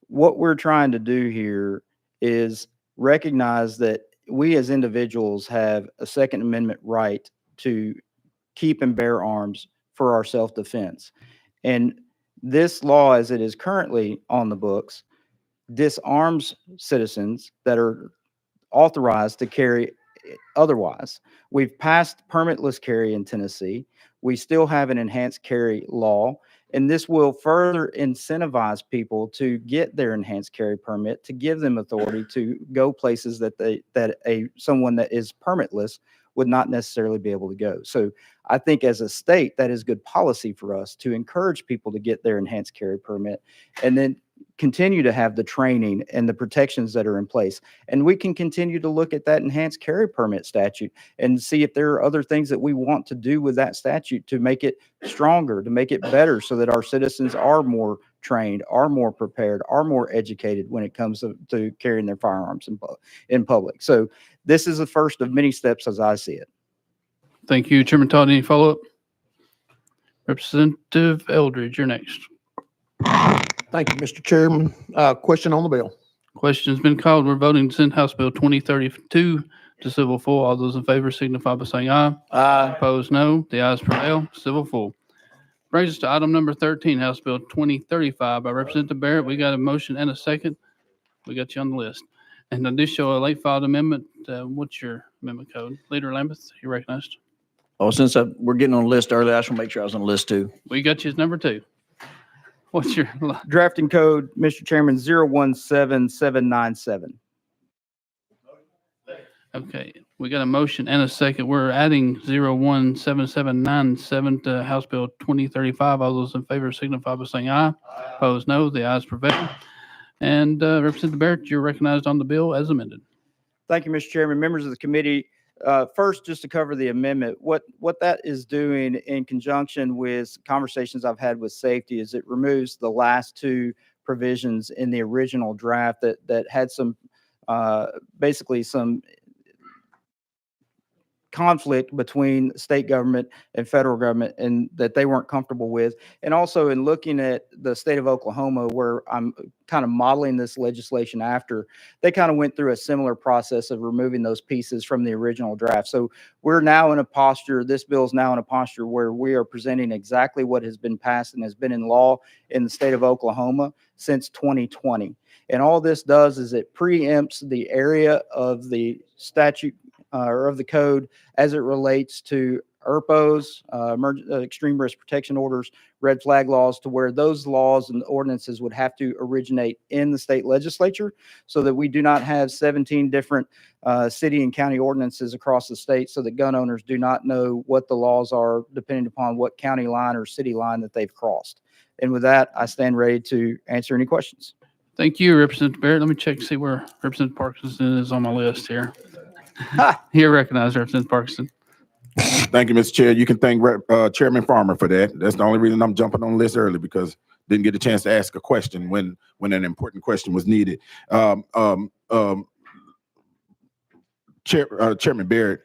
what we're trying to do here is recognize that we as individuals have a Second Amendment right to keep and bear arms for our self-defense. And this law, as it is currently on the books, disarms citizens that are authorized to carry otherwise. We've passed permitless carry in Tennessee. We still have an enhanced carry law, and this will further incentivize people to get their enhanced carry permit, to give them authority to go places that someone that is permitless would not necessarily be able to go. So I think as a state, that is good policy for us to encourage people to get their enhanced carry permit. And then continue to have the training and the protections that are in place. And we can continue to look at that enhanced carry permit statute and see if there are other things that we want to do with that statute to make it stronger, to make it better so that our citizens are more trained, are more prepared, are more educated when it comes to carrying their firearms in public. So this is the first of many steps as I see it. Thank you. Chairman Todd, any follow-up? Representative Eldridge, you're next. Thank you, Mr. Chairman. Question on the bill. Question's been called. We're voting to send House Bill 2032 to civil full. All those in favor signify by saying aye. Aye. Opposed, no. The ayes prevail. Civil full. Brings us to item number 13, House Bill 2035 by Representative Barrett. We got a motion and a second. We got you on the list. And I do show a late filed amendment. What's your amendment code? Leader Lambeth, you recognized. Oh, since we're getting on the list early, I just want to make sure I was on the list too. We got you as number 2. What's your Drafting code, Mr. Chairman, 017797. Okay, we got a motion and a second. We're adding 017797 to House Bill 2035. All those in favor signify by saying aye. Opposed, no. The ayes prevail. And Representative Barrett, you're recognized on the bill as amended. Thank you, Mr. Chairman. Members of the committee, first, just to cover the amendment, what that is doing in conjunction with conversations I've had with safety is it removes the last 2 provisions in the original draft that had some basically some conflict between state government and federal government and that they weren't comfortable with. And also in looking at the state of Oklahoma, where I'm kind of modeling this legislation after, they kind of went through a similar process of removing those pieces from the original draft. So we're now in a posture, this bill is now in a posture where we are presenting exactly what has been passed and has been in law in the state of Oklahoma since 2020. And all this does is it preempts the area of the statute or of the code as it relates to ERPOs, extreme risk protection orders, red flag laws, to where those laws and ordinances would have to originate in the state legislature so that we do not have 17 different city and county ordinances across the state so that gun owners do not know what the laws are depending upon what county line or city line that they've crossed. And with that, I stand ready to answer any questions. Thank you, Representative Barrett. Let me check to see where Representative Parkinson is on my list here. You're recognized, Representative Parkinson. Thank you, Mr. Chair. You can thank Chairman Farmer for that. That's the only reason I'm jumping on the list early, because didn't get a chance to ask a question when an important question was needed. Chairman Barrett,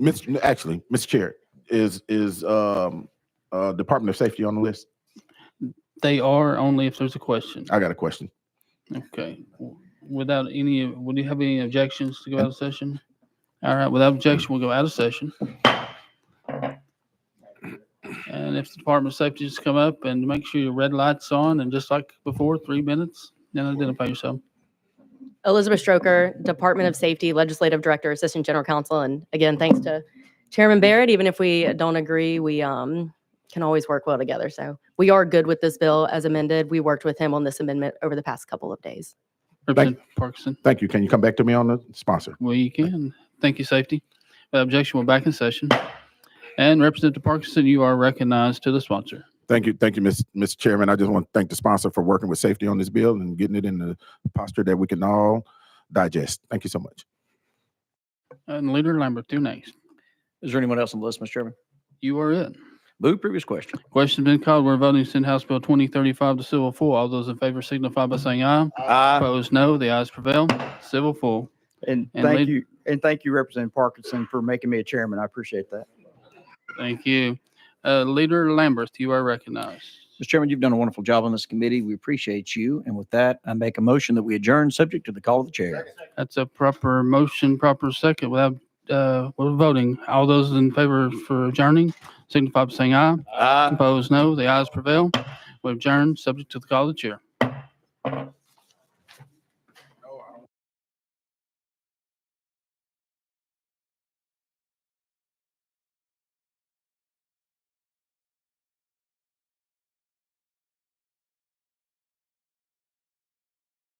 Mr. Chair, is Department of Safety on the list? They are, only if there's a question. I got a question. Okay. Would you have any objections to go out of session? All right, without objection, we'll go out of session. And if the Department of Safety just come up and make sure your red light's on, and just like before, 3 minutes, then identify yourself. Elizabeth Stroker, Department of Safety, Legislative Director, Assistant General Counsel. And again, thanks to Chairman Barrett. Even if we don't agree, we can always work well together. So we are good with this bill as amended. We worked with him on this amendment over the past couple of days. Representative Parkinson. Thank you. Can you come back to me on the sponsor? Well, you can. Thank you, Safety. Without objection, we're back in session. And Representative Parkinson, you are recognized to the sponsor. Thank you, Mr. Chairman. I just want to thank the sponsor for working with safety on this bill and getting it in the posture that we can all digest. Thank you so much. And Leader Lambert, you're next. Is there anyone else on the list, Mr. Chairman? You are it. Move previous question. Question's been called. We're voting to send House Bill 2035 to civil full. All those in favor signify by saying aye. Aye. Opposed, no. The ayes prevail. Civil full. And And thank lead- you. And thank you, Representative Parkinson, for making me a chairman. I appreciate that. Thank you. Leader Lambert, you are recognized. Mr. Chairman, you've done a wonderful job on this committee. We appreciate you. And with that, I make a motion that we adjourn, subject to the call of the chair. That's a proper motion, proper second. Without, we're voting. All those in favor for adjourning signify by saying aye. Aye. Opposed, no. The ayes prevail. We adjourn, subject to the call of the chair.